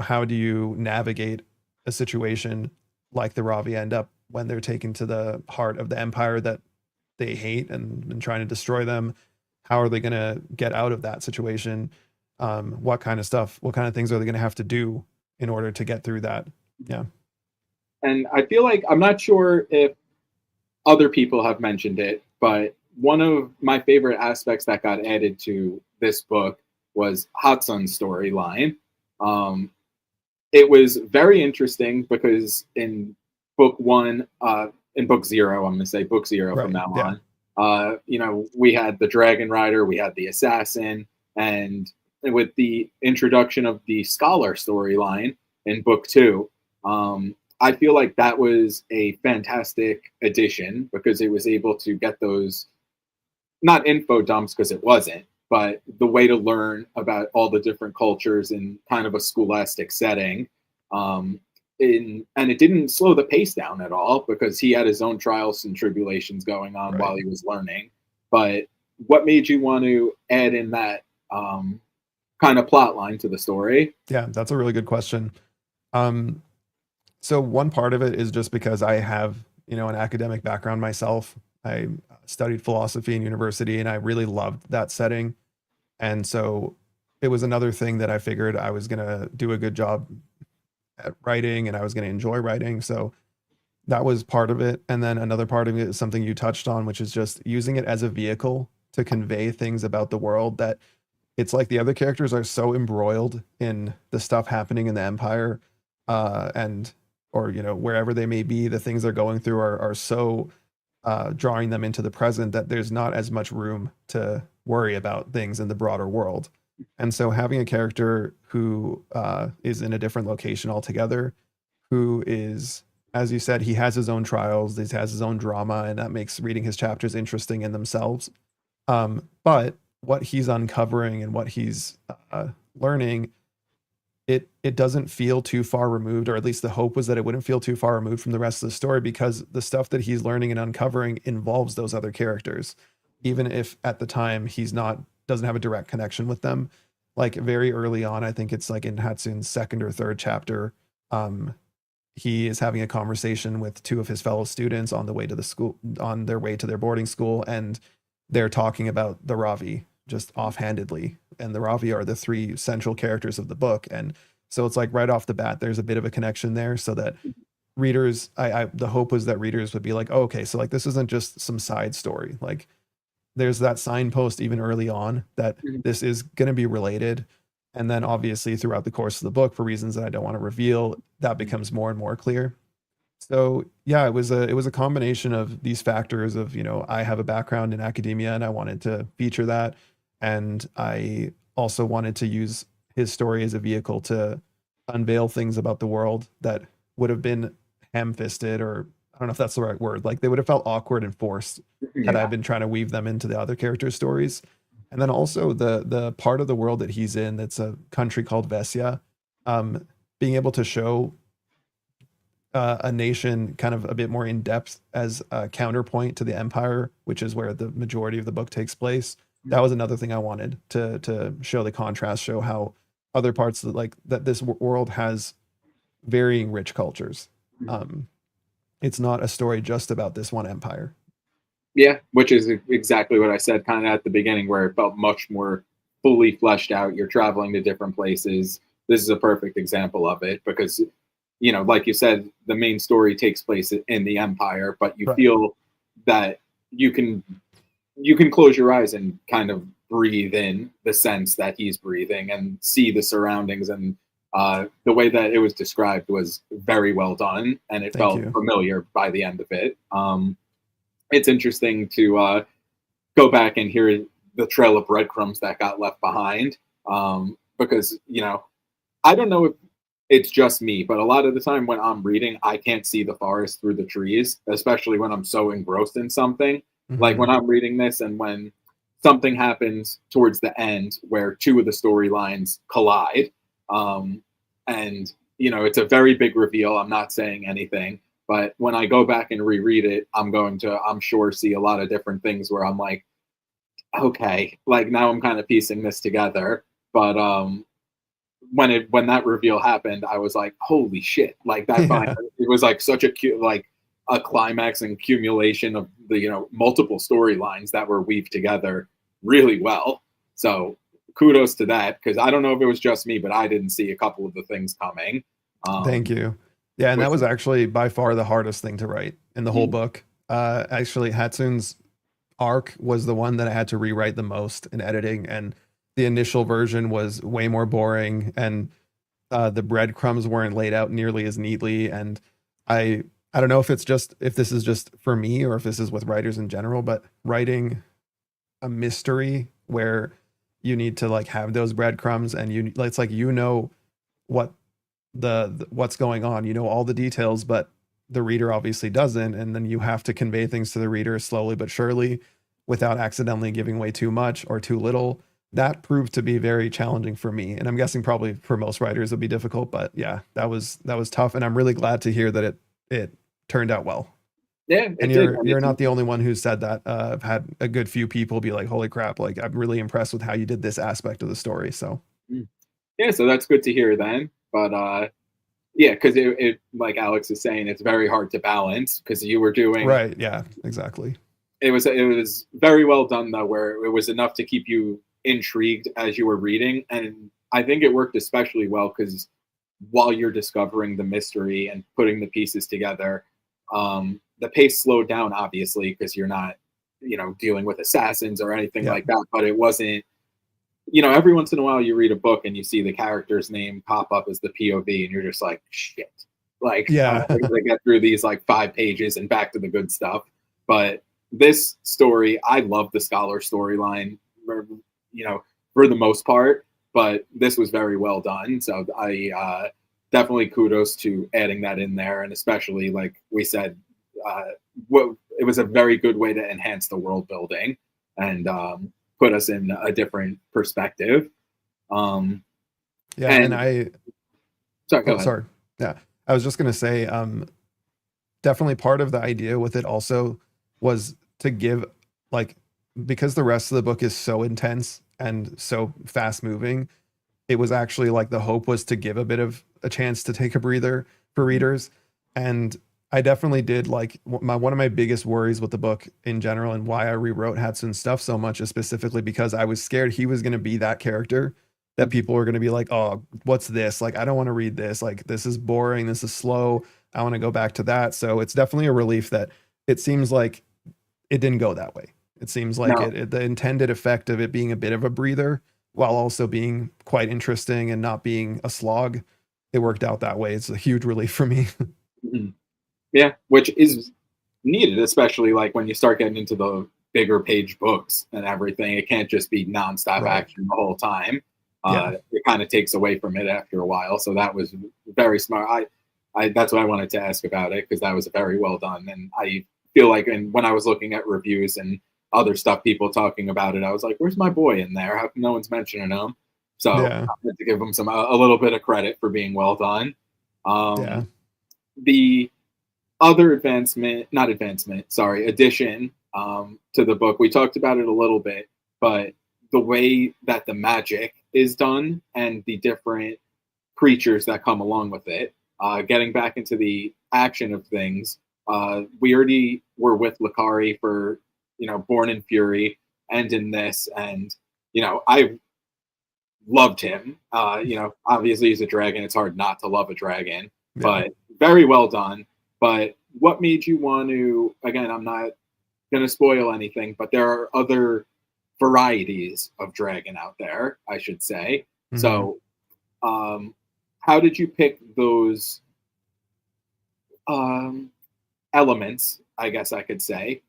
how do you navigate a situation like the Ravi end up when they're taken to the heart of the empire that they hate and trying to destroy them? How are they going to get out of that situation? What kind of stuff, what kind of things are they going to have to do in order to get through that? Yeah. And I feel like I'm not sure if other people have mentioned it, but one of my favorite aspects that got added to this book was Hatsun's storyline. Um, it was very interesting because book one, in book zero, I'm going to say book zero from Right. now Yeah. on. We had the Dragon Rider, we had the Assassin, and with the introduction of the Scholar storyline in book two, I feel like that was a fantastic addition because it was able to get those, not info dumps because it wasn't, but the way to learn about all the different cultures in kind of a scholastic setting. Um, and it didn't slow the pace down at all because he had his own trials and tribulations going on Right. while he was learning. But what made you want to add in that kind of plot line to the story? Yeah. That's a really good question. Um, So one part of it is just because I have, an academic background myself. I studied philosophy in university and I really loved that setting. And so it was another thing that I figured I was going to do a good job at writing and I was going to enjoy writing. So that was part of it. And then another part of it is something you touched on, which is just using it as a vehicle to convey things about the world that it's like the other characters are so embroiled in the stuff happening in the empire, and or wherever they may be, the things they're going through are so drawing them into the present that there's not as much room to worry about things in the broader world. And so having a character who is in a different location altogether, who is, as you said, he has his own trials, he has his own drama, and that makes reading his chapters interesting in themselves. But what he's uncovering and what he's learning, it doesn't feel too far removed, or at least the hope was that it wouldn't feel too far removed from the rest of the story because the stuff that he's learning and uncovering involves those other characters, even if at the time he's not doesn't have a direct connection with them. Like very early on, I think it's like in Hatsun's second or third chapter, um, he is having a conversation with two of his fellow students on the way to the school, on their way to their boarding school, and they're talking about the Ravi just offhandedly, and the Ravi are the three central characters of the book. And so it's like right off the bat, there's a bit of a connection there, so that readers, the hope was that readers would be like, oh, okay, so like this isn't just some side story. Like there's that signpost even early on that Mhm. this is going to be related. And then obviously throughout the course of the book, for reasons that I don't want to reveal, that becomes more and more clear. So yeah, it was a combination of these factors of, I have a background in academia and I wanted to feature that. And I also wanted to use his story as a vehicle to unveil things about the world that would have been ham-fisted, or I don't know if that's the right word. Like they would have felt awkward and forced had I Yeah. been trying to weave them into the other characters' stories. And then also the part of the world that he's in, that's a country called Vesia, being able to show a nation kind of a bit more in depth as a counterpoint to the Empire, which is where the majority of the book takes place. That was another thing I wanted to show the contrast, show how other parts of like that this world has varying rich cultures. Um, it's not a story just about this one empire. Yeah, which is exactly what I said kind of at the beginning, where it felt much more fully fleshed out. You're traveling to different places. This is a perfect example of it because, like you said, the main story takes place in the Empire, but you Right. feel that you can you can close your eyes and kind of breathe in the sense that he's breathing and see the surroundings. And the way that it was described was very well done, and it Thank felt you. familiar by the end of it. It's interesting to go back and hear the trail of breadcrumbs that got left behind. Because, I don't know if it's just me, but a lot of the time when I'm reading, I can't see the forest through the trees, especially when I'm so engrossed in something. Like when Hmm. I'm reading this and when something happens towards the end where two of the storylines collide. Um, and, it's a very big reveal. I'm not saying anything, but when I go back and reread it, I'm sure, see a lot of different things where I'm like, okay, like now I'm kind of piecing this together. But when that reveal happened, I was like, holy shit! Like that final, Yeah. it was like such like a climax and accumulation of the multiple storylines that were weaved together really well. So kudos to that, because I don't know if it was just me, but I didn't see a couple of the things coming. Thank Um, you. Yeah, and that which was actually by far the hardest thing to write in the whole mm, book. Actually, Hatsun's arc was the one that I had to rewrite the most in editing, and the initial version was way more boring, and the breadcrumbs weren't laid out nearly as neatly. And I don't know if this is just for me or if this is with writers in general, but writing a mystery where you need to like have those breadcrumbs, and it's like what what's going on, all the details, but the reader obviously doesn't, and then you have to convey things to the reader slowly but surely without accidentally giving away too much or too little. That proved to be very challenging for me, and I'm guessing probably for most writers it'd be difficult, but yeah, that was tough, and I'm really glad to hear that it turned out well. yeah, And it did, you're and you're it's not the only one who said that. I've had a good few people be like, holy crap, like I'm really impressed with how you did this aspect of the story. So yeah, so that's good to hear then. But yeah, because it like Alex is saying, it's very hard to balance because you were doing right, yeah, exactly. it was very well done though, where it was enough to keep you intrigued as you were reading, and I think it worked especially well because while you're discovering the mystery and putting the pieces together, the pace slowed down obviously because you're not dealing with assassins or anything Yeah. like that, but it wasn't. Every once in a while you read a book and you see the character's name pop up as the POV, and you're just like, shit. Like, I Yeah. gotta get through these like 5 pages and back to the good stuff. But this story, I love the scholar storyline, you know, for the most part. But this was very well done. So I definitely kudos to adding that in there. And especially, like we said, uh, it was a very good way to enhance the world building. And put us in a different perspective. Um, Yeah, and and I sorry, go oh, ahead. sorry. Yeah. I was just gonna say, definitely part of the idea with it also was to give, like, because the rest of the book is so intense and so fast moving, it was actually like the hope was to give a bit of a chance to take a breather for readers. And I definitely did like one of my biggest worries with the book in general and why I rewrote Hatsun's stuff so much is specifically because I was scared he was going to be that character that Mhm. people were going to be like, "Oh, what's this? Like I don't want to read this. Like this is boring, this is slow. I want to go back to that." So it's definitely a relief that it seems like it didn't go that way. It seems like No, the intended effect of it being a bit of a breather while also being quite interesting and not being a slog, it worked out that way. It's a huge relief for me. mhm. Yeah, which is needed, especially like when you start getting into the bigger page books and everything. It can't just be nonstop Right. action the whole time. Yeah. It kind of takes away from it after a while. So that was very smart. That's why I wanted to ask about it because that was very well done. And I feel like, and when I was looking at reviews and other stuff, people talking about it, I was like, "Where's my boy in there? How come no one's mentioning him?" So Yeah. I had to give him a little bit of credit for being well done. Yeah. Um, the other not advancement, sorry, addition to the book. We talked about it a little bit, but the way that the magic is done and the different creatures that come along with it, getting back into the action of things, we already were with Lakari for, Born in Fury and in this, and, I loved him. Obviously he's a dragon. It's hard not to love a dragon, Yeah. but very well done. But what made you want to? Again, I'm not going to spoil anything, but there are other varieties of dragon out there, I should say. Hmm. So, um, how did you pick those um, elements? I guess I could say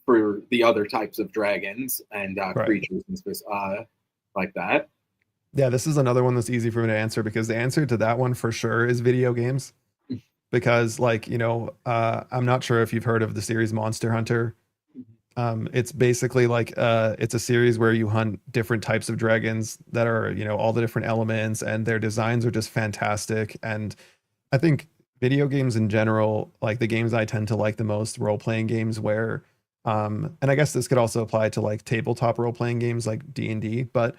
for the other types of dragons and Right. creatures and like that. Yeah. This is another one that's easy for me to answer because the answer to that one for sure is video games. Because, like, I'm not sure if you've heard of the series Monster Hunter. It's basically like it's a series where you hunt different types of dragons that are, all the different elements, and their designs are just fantastic. And I think video games in general, like the games I tend to like the most, role playing games where, and I guess this could also apply to like tabletop role playing games like D&D, but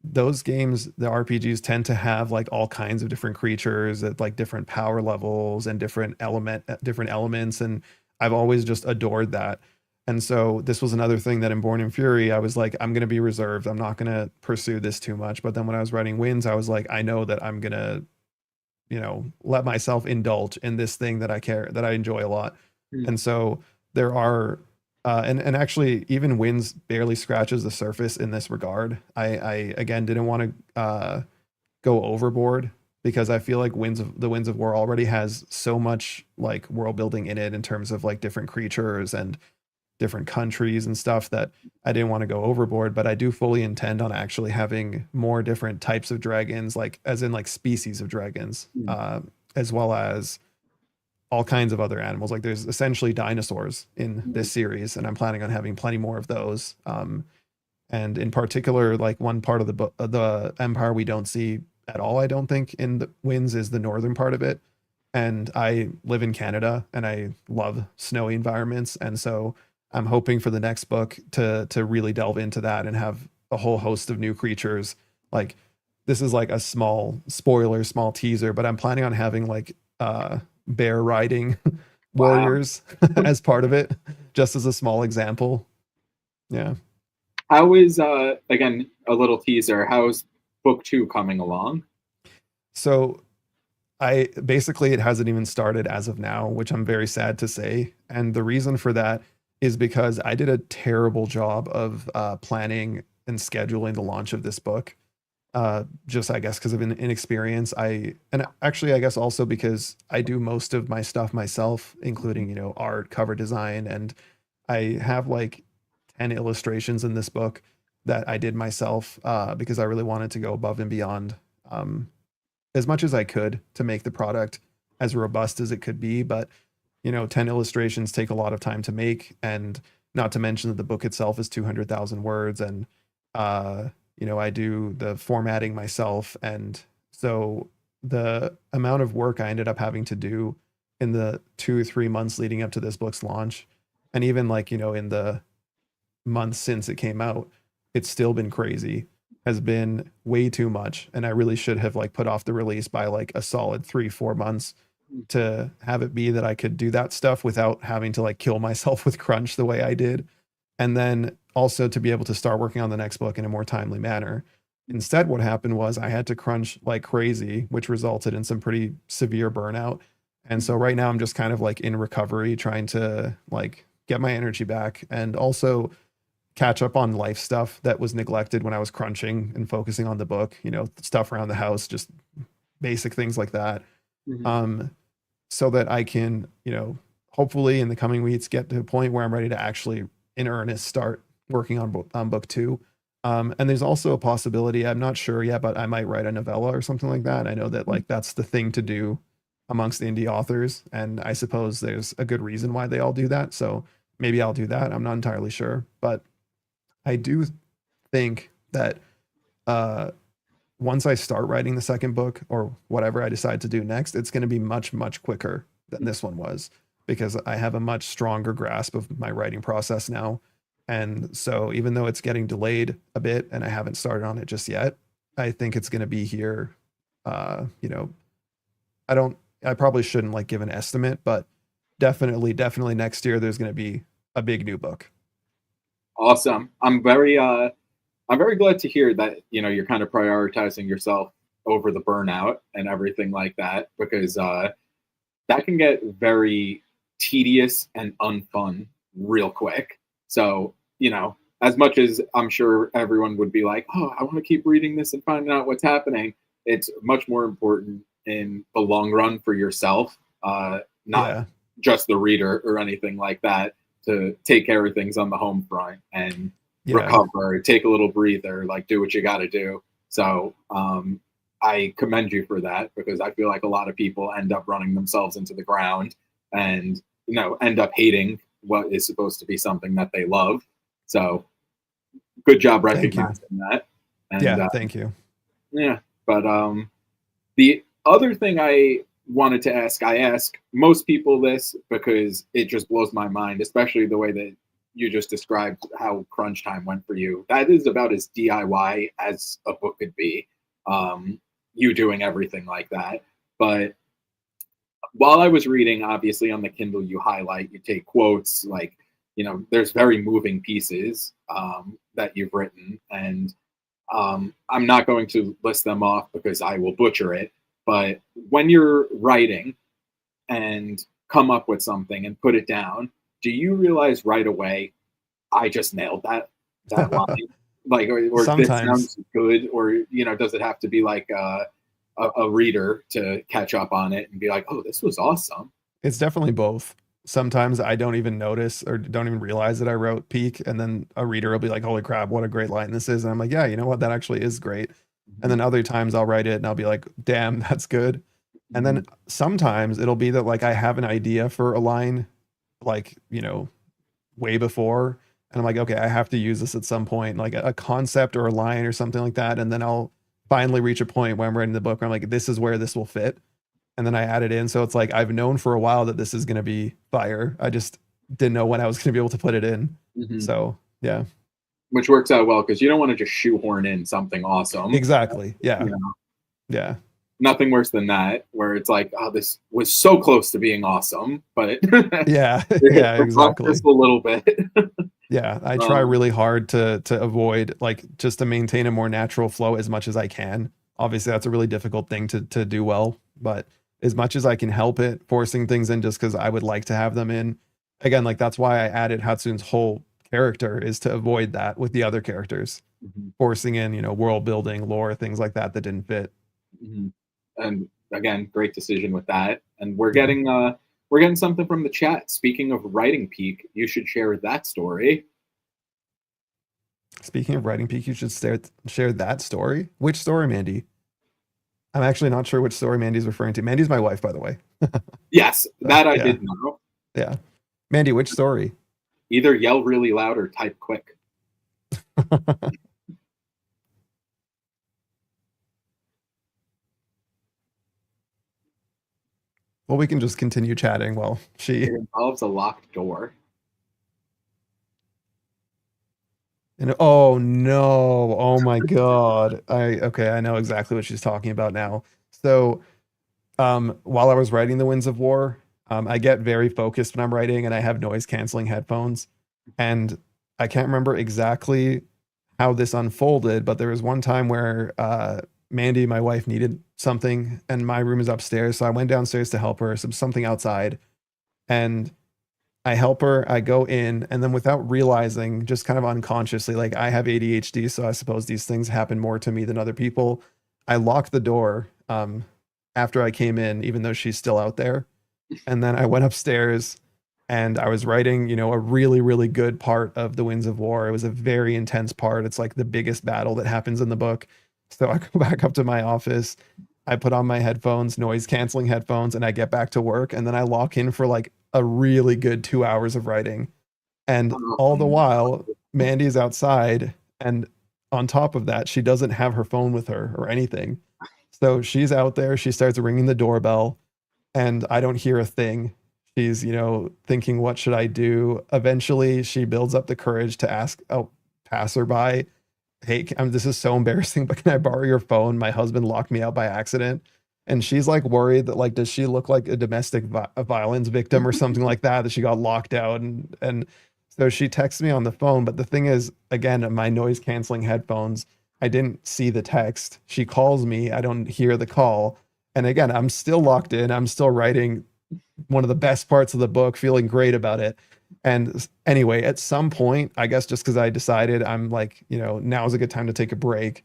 those games, the RPGs tend to have like all kinds of different creatures at like different power levels and different elements, and I've always just adored that. And so this was another thing that in Born in Fury, I was like, I'm gonna be reserved. I'm not gonna pursue this too much. But then when I was writing Winds, I was like, I know that I'm gonna, let myself indulge in this thing that I enjoy a lot. Mm. And so there are and actually even Winds barely scratches the surface in this regard. I again didn't want to go overboard because I feel like Winds of War already has so much like world building in it in terms of like different creatures and different countries and stuff that I didn't want to go overboard, but I do fully intend on actually having more different types of dragons, like as in like species of dragons, Mm. as well as all kinds of other animals. Like there's essentially dinosaurs in Mm. this series, and I'm planning on having plenty more of those. And in particular, like one part of the empire we don't see at all, I don't think, in the Winds is the northern part of it. And I live in Canada, and I love snowy environments, and so I'm hoping for the next book to really delve into that and have a whole host of new creatures. Like this is like a small spoiler, small teaser, but I'm planning on having like bear riding Wow. warriors as part of it, just as a small example. Yeah. How is again a little teaser? How's book two coming along? So I basically it hasn't even started as of now, which I'm very sad to say. And the reason for that is because I did a terrible job of planning and scheduling the launch of this book. Just I guess because of inexperience. And actually I guess also because I do most of my stuff myself, including art, cover design, and I have like 10 illustrations in this book that I did myself because I really wanted to go above and beyond. Um, as much as I could to make the product as robust as it could be. But 10 illustrations take a lot of time to make, and not to mention that the book itself is 200,000 words, and uh, I do the formatting myself, and so the amount of work I ended up having to do in the 2 3 months leading up to this book's launch, and even like in the months since it came out, it's still been crazy, has been way too much. And I really should have like put off the release by like a solid 3 4 months. to have it be that I could do that stuff without having to like kill myself with crunch the way I did. And then also to be able to start working on the next book in a more timely manner. Instead, what happened was I had to crunch like crazy, which resulted in some pretty severe burnout. And so right now I'm just kind of like in recovery, trying to like get my energy back and also catch up on life stuff that was neglected when I was crunching and focusing on the book, stuff around the house, just basic things like that. Mhm. Um, so that I can, hopefully in the coming weeks get to a point where I'm ready to actually in earnest start working on book two. And there's also a possibility, I'm not sure yet, but I might write a novella or something like that. I know that like that's the thing to do amongst indie authors, and I suppose there's a good reason why they all do that. So maybe I'll do that. I'm not entirely sure, but I do think that uh, once I start writing the second book or whatever I decide to do next, it's going to be much, much quicker than this one was because I have a much stronger grasp of my writing process now. And so even though it's getting delayed a bit and I haven't started on it just yet, I think it's going to be here. Uh, you know, I probably shouldn't like give an estimate, but definitely next year there's going to be a big new book. Awesome. I'm very glad to hear that, you're kind of prioritizing yourself over the burnout and everything like that, because that can get very tedious and unfun real quick. So, as much as I'm sure everyone would be like, oh, I want to keep reading this and finding out what's happening, it's much more important in the long run for yourself, not Yeah. just the reader or anything like that, to take care of things on the home front and Yeah. recover, take a little breather, like do what you got to do. So I commend you for that, because I feel like a lot of people end up running themselves into the ground and end up hating what is supposed to be something that they love. So good job Thank you. recognizing that. And Yeah. Thank you. yeah, but the other thing I wanted to ask, I ask most people this because it just blows my mind, especially the way that you just described how crunch time went for you. That is about as DIY as a book could be. You doing everything like that. But while I was reading, obviously on the Kindle, you highlight, you take quotes, like, there's very moving pieces that you've written. And I'm not going to list them off because I will butcher it. But when you're writing and come up with something and put it down, do you realize right away, I just nailed that line? Like, or this Sometimes sounds good, or does it have to be like a reader to catch up on it and be like, oh, this was awesome? it's definitely both. Sometimes I don't even notice or don't even realize that I wrote peak, and then a reader will be like, "Holy crap, what a great line this is!" And I'm like, "Yeah, you know what? That actually is great." And Mhm, then other times I'll write it and I'll be like, "Damn, that's good." And mhm, then sometimes it'll be that like I have an idea for a line, like way before, and I'm like, "Okay, I have to use this at some point, like a concept or a line or something like that." And then I'll finally reach a point where I'm writing the book where I'm like, "This is where this will fit." And then I add it in. So it's like I've known for a while that this is going to be fire. I just didn't know when I was going to be able to put it in. mhm. So yeah, Which works out well because you don't want to just shoehorn in something awesome. exactly. You Yeah, know, yeah, nothing worse than that, where it's like, oh, this was so close to being awesome, but yeah, it hit yeah, the bump exactly. just a little bit. Yeah, I try um, really hard to avoid like just to maintain a more natural flow as much as I can. Obviously, that's a really difficult thing to do well, but as much as I can help it, forcing things in just because I would like to have them in. Again, like that's why I added Hatsun's whole character is to avoid that with the other characters, mhm, forcing in, world building, lore, things like that that didn't fit. mhm. And again, great decision with that. And Yeah. we're getting something from the chat. Speaking of writing peak, you should share that story. Speaking of writing peak, you should share that story. Which story, Mandy? I'm actually not sure which story Mandy's referring to. Mandy's my wife, by the way. Yes, So that I yeah, did know. yeah. Mandy, which story? Either yell really loud or type quick. Well, we can just continue chatting while she. It involves a locked door. And oh no, oh my god. I okay, I know exactly what she's talking about now. So While I was writing The Winds of War, I get very focused when I'm writing and I have noise canceling headphones. And I can't remember exactly how this unfolded, but there was one time where Mandy, my wife, needed something and my room is upstairs. So I went downstairs to help her, something outside. And I help her, I go in, and then without realizing, just kind of unconsciously, like I have ADHD, so I suppose these things happen more to me than other people. I locked the door after I came in, even though she's still out there. And then I went upstairs and I was writing, a really, really good part of The Winds of War. It was a very intense part. It's like the biggest battle that happens in the book. So I go back up to my office. I put on my headphones, noise canceling headphones, and I get back to work. And then I lock in for like a really good 2 hours of writing. And Oh, all the no. while, Mandy's outside. And on top of that, she doesn't have her phone with her or anything. So she's out there. She starts ringing the doorbell and I don't hear a thing. She's, thinking, what should I do? Eventually, she builds up the courage to ask a passerby, hey, this is so embarrassing, but can I borrow your phone? My husband locked me out by accident. And she's like worried that like, does she look like a domestic violence victim or something like that she got locked out? And so she texts me on the phone. But the thing is, again, my noise canceling headphones, I didn't see the text. She calls me, I don't hear the call. And again, I'm still locked in. I'm still writing one of the best parts of the book, feeling great about it. And anyway, at some point, I guess just because I decided I'm like, now's a good time to take a break.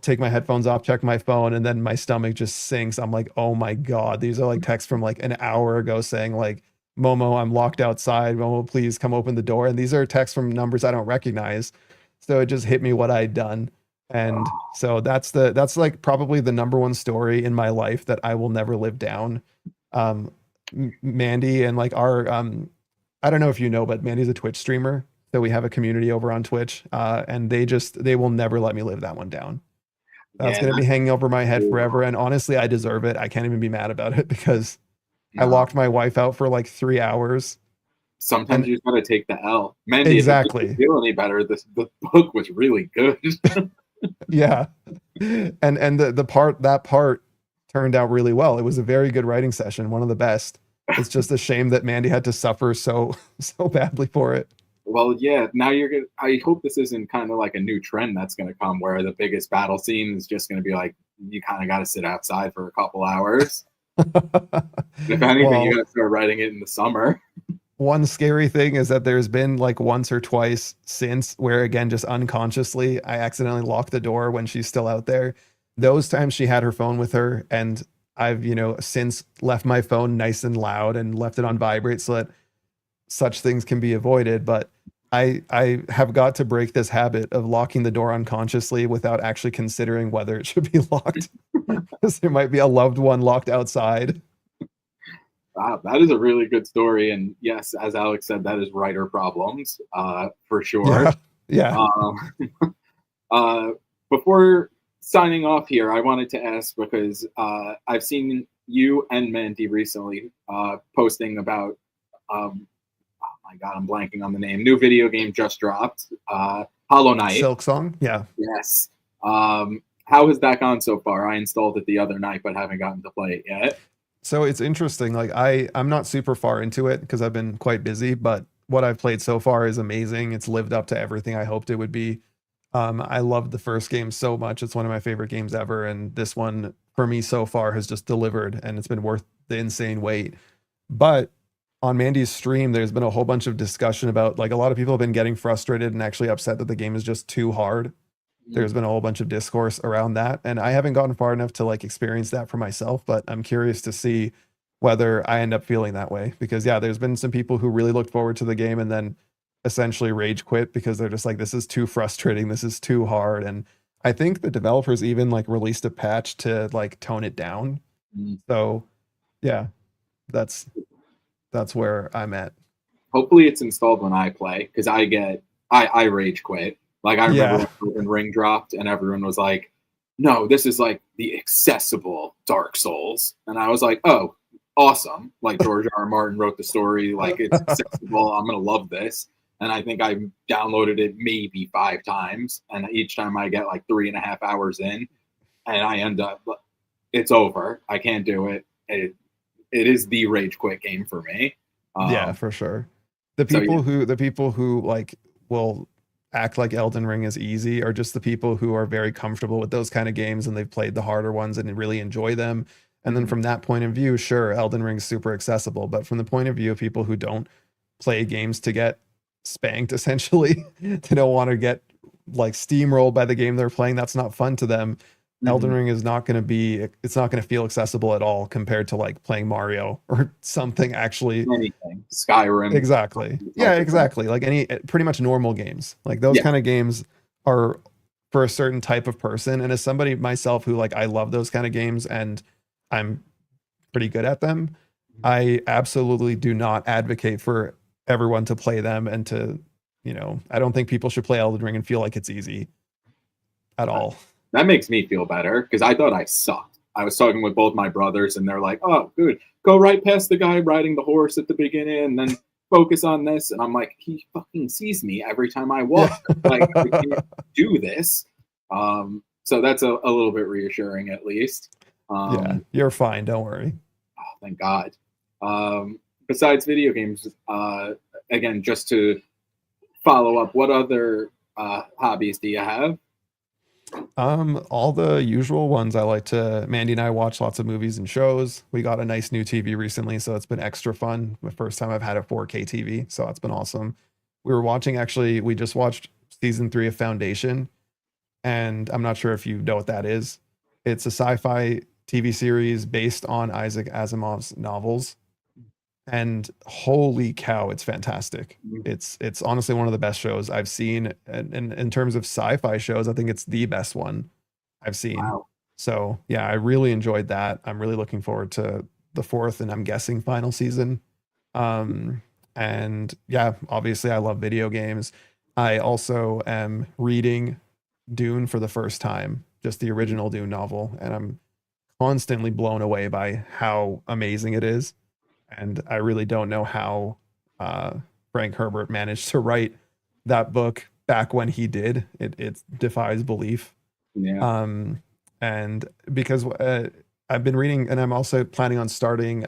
Take my headphones off, check my phone, and then my stomach just sinks. I'm like, oh my God, these are like texts from like an hour ago saying like, Momo, I'm locked outside. Momo, please come open the door. And these are texts from numbers I don't recognize. So it just hit me what I'd done. And so that's like probably the number one story in my life that I will never live down. Um, Mandy and like our I don't know if you know, but Mandy's a Twitch streamer. So we have a community over on Twitch, and they will never let me live that one down. That's Yeah, gonna be that's hanging over my head cool. forever. And honestly, I deserve it. I can't even be mad about it because I No. locked my wife out for like 3 hours. Sometimes And you just gotta take the L. Mandy, if it makes you exactly. feel any better, the book was really good. Yeah. And that part turned out really well. It was a very good writing session, one of the best. It's just a shame that Mandy had to suffer so so badly for it. Well, yeah, now you're gonna I hope this isn't kind of like a new trend that's gonna come where the biggest battle scene is just gonna be like you kind of got to sit outside for a couple hours. If anything, you Well, got to start writing it in the summer. one scary thing is that there's been like once or twice since where again just unconsciously I accidentally locked the door when she's still out there. Those times she had her phone with her and I've, since left my phone nice and loud and left it on vibrate so that such things can be avoided, but I have got to break this habit of locking the door unconsciously without actually considering whether it should be locked because there might be a loved one locked outside. Wow, that is a really good story. And yes, as Alex said, that is writer problems for sure. Yeah. Yeah. Um, uh, before signing off here, I wanted to ask because I've seen you and Mandy recently posting about, oh my God, I'm blanking on the name. New video game just dropped, Hollow Knight. Silk Song. Yeah. Yes. How has that gone so far? I installed it the other night, but haven't gotten to play it yet. So it's interesting. Like I'm not super far into it because I've been quite busy, but what I've played so far is amazing. It's lived up to everything I hoped it would be. I loved the first game so much. It's one of my favorite games ever, and this one for me so far has just delivered, and it's been worth the insane wait. But on Mandy's stream, there's been a whole bunch of discussion about like a lot of people have been getting frustrated and actually upset that the game is just too hard. There's been a whole bunch of discourse around that, and I haven't gotten far enough to like experience that for myself, but I'm curious to see whether I end up feeling that way because yeah, there's been some people who really looked forward to the game and then essentially rage quit because they're just like this is too frustrating, this is too hard. And I think the developers even like released a patch to like tone it down. Mm. So, yeah, that's that's where I'm at. Hopefully, it's installed when I play because I rage quit. Like I remember Yeah. when Elden Ring dropped and everyone was like, "No, this is like the accessible Dark Souls," and I was like, "Oh, awesome!" Like George R. R. Martin wrote the story, like it's accessible. I'm gonna love this. And I think I downloaded it maybe 5 times, and each time I get like 3.5 hours in, and I end up it's over. I can't do it. It is the rage quit game for me. Yeah, Um, for sure. The so yeah, people who like will act like Elden Ring is easy are just the people who are very comfortable with those kind of games and they've played the harder ones and really enjoy them. And then mhm. from that point of view, sure, Elden Ring's super accessible, but from the point of view of people who don't play games to get spanked essentially, they don't want to get like steamrolled by the game they're playing, that's not fun to them. Elden Mhm. Ring is not going to be, it's not going to feel accessible at all compared to like playing Mario or something actually. Anything, Skyrim, Exactly. Yeah, type of thing. exactly. Like any pretty much normal games. Like those Yeah, kind of games are for a certain type of person. And as somebody myself who like I love those kind of games and I'm pretty good at them, I absolutely do not advocate for everyone to play them and to, I don't think people should play Elden Ring and feel like it's easy at all. that makes me feel better because I thought I sucked. I was talking with both my brothers, and they're like, "Oh, good, go right past the guy riding the horse at the beginning, and then focus on this." And I'm like, "He fucking sees me every time I Yeah. walk. Like, I can't do this." So that's a little bit reassuring, at least. Yeah, Um, you're fine, don't worry. oh, thank God. Besides video games, again, just to follow up, what other hobbies do you have? All the usual ones. I like to, Mandy and I watch lots of movies and shows. We got a nice new TV recently, so it's been extra fun. The first time I've had a 4K TV, so that's been awesome. We were watching, actually, we just watched season 3 of Foundation, and I'm not sure if you know what that is. It's a sci-fi TV series based on Isaac Asimov's novels, and holy cow, it's fantastic. It's honestly one of the best shows I've seen, and in terms of sci-fi shows, I think it's the best one I've seen. Wow. So yeah, I really enjoyed that. I'm really looking forward to the fourth and I'm guessing final season. And yeah, obviously I love video games. I also am reading Dune for the first time, just the original Dune novel, and I'm constantly blown away by how amazing it is. And I really don't know how uh, Frank Herbert managed to write that book back when he did. It defies belief. Yeah. Um, and because I've been reading, and I'm also planning on starting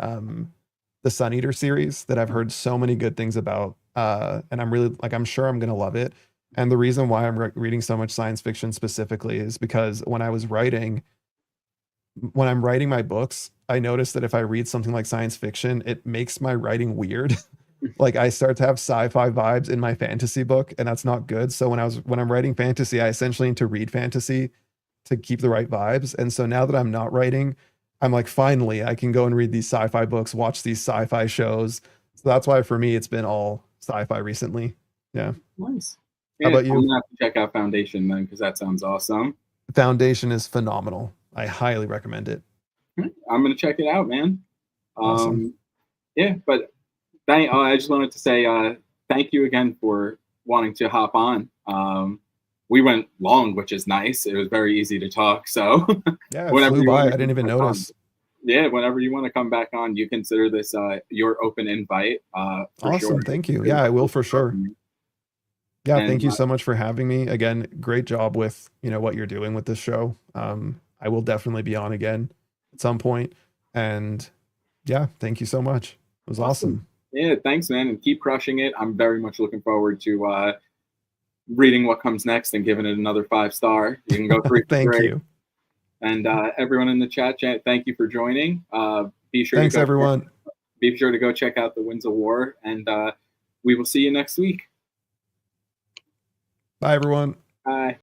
the Sun Eater series that I've heard so many good things about. And I'm really like, I'm sure I'm going to love it. And the reason why I'm reading so much science fiction specifically is because when I'm writing my books, I notice that if I read something like science fiction, it makes my writing weird. Like I start to have sci-fi vibes in my fantasy book, and that's not good. So when I'm writing fantasy, I essentially need to read fantasy to keep the right vibes. And so now that I'm not writing, I'm like, finally, I can go and read these sci-fi books, watch these sci-fi shows. So that's why for me, it's been all sci-fi recently. Yeah. Nice. How Yeah, about I'm you? gonna have to check out Foundation then because that sounds awesome. Foundation is phenomenal. I highly recommend it. I'm gonna check it out, man. Awesome. Um, yeah, but I just wanted to say thank you again for wanting to hop on. We went long, which is nice. It was very easy to talk. So Yeah, it whenever flew you by. want I to didn't come even back on, notice. yeah, whenever you want to come back on, you consider this your open invite for sure. Awesome. Thank you. Very Yeah, much I will for looking forward sure. to it. Yeah, And thank you so much for having me. Again, great job with, what you're doing with this show. I will definitely be on again at some point. And yeah, thank you so much. It was awesome. awesome. Yeah, thanks, man, and keep crushing it. I'm very much looking forward to reading what comes next and giving it another 5 star. You can go 3 for Thank great. you. And everyone in the chat, thank you for joining. Be sure to Thanks, go. everyone. Be sure to go check out the Winds of War, and we will see you next week. Bye, everyone. Bye.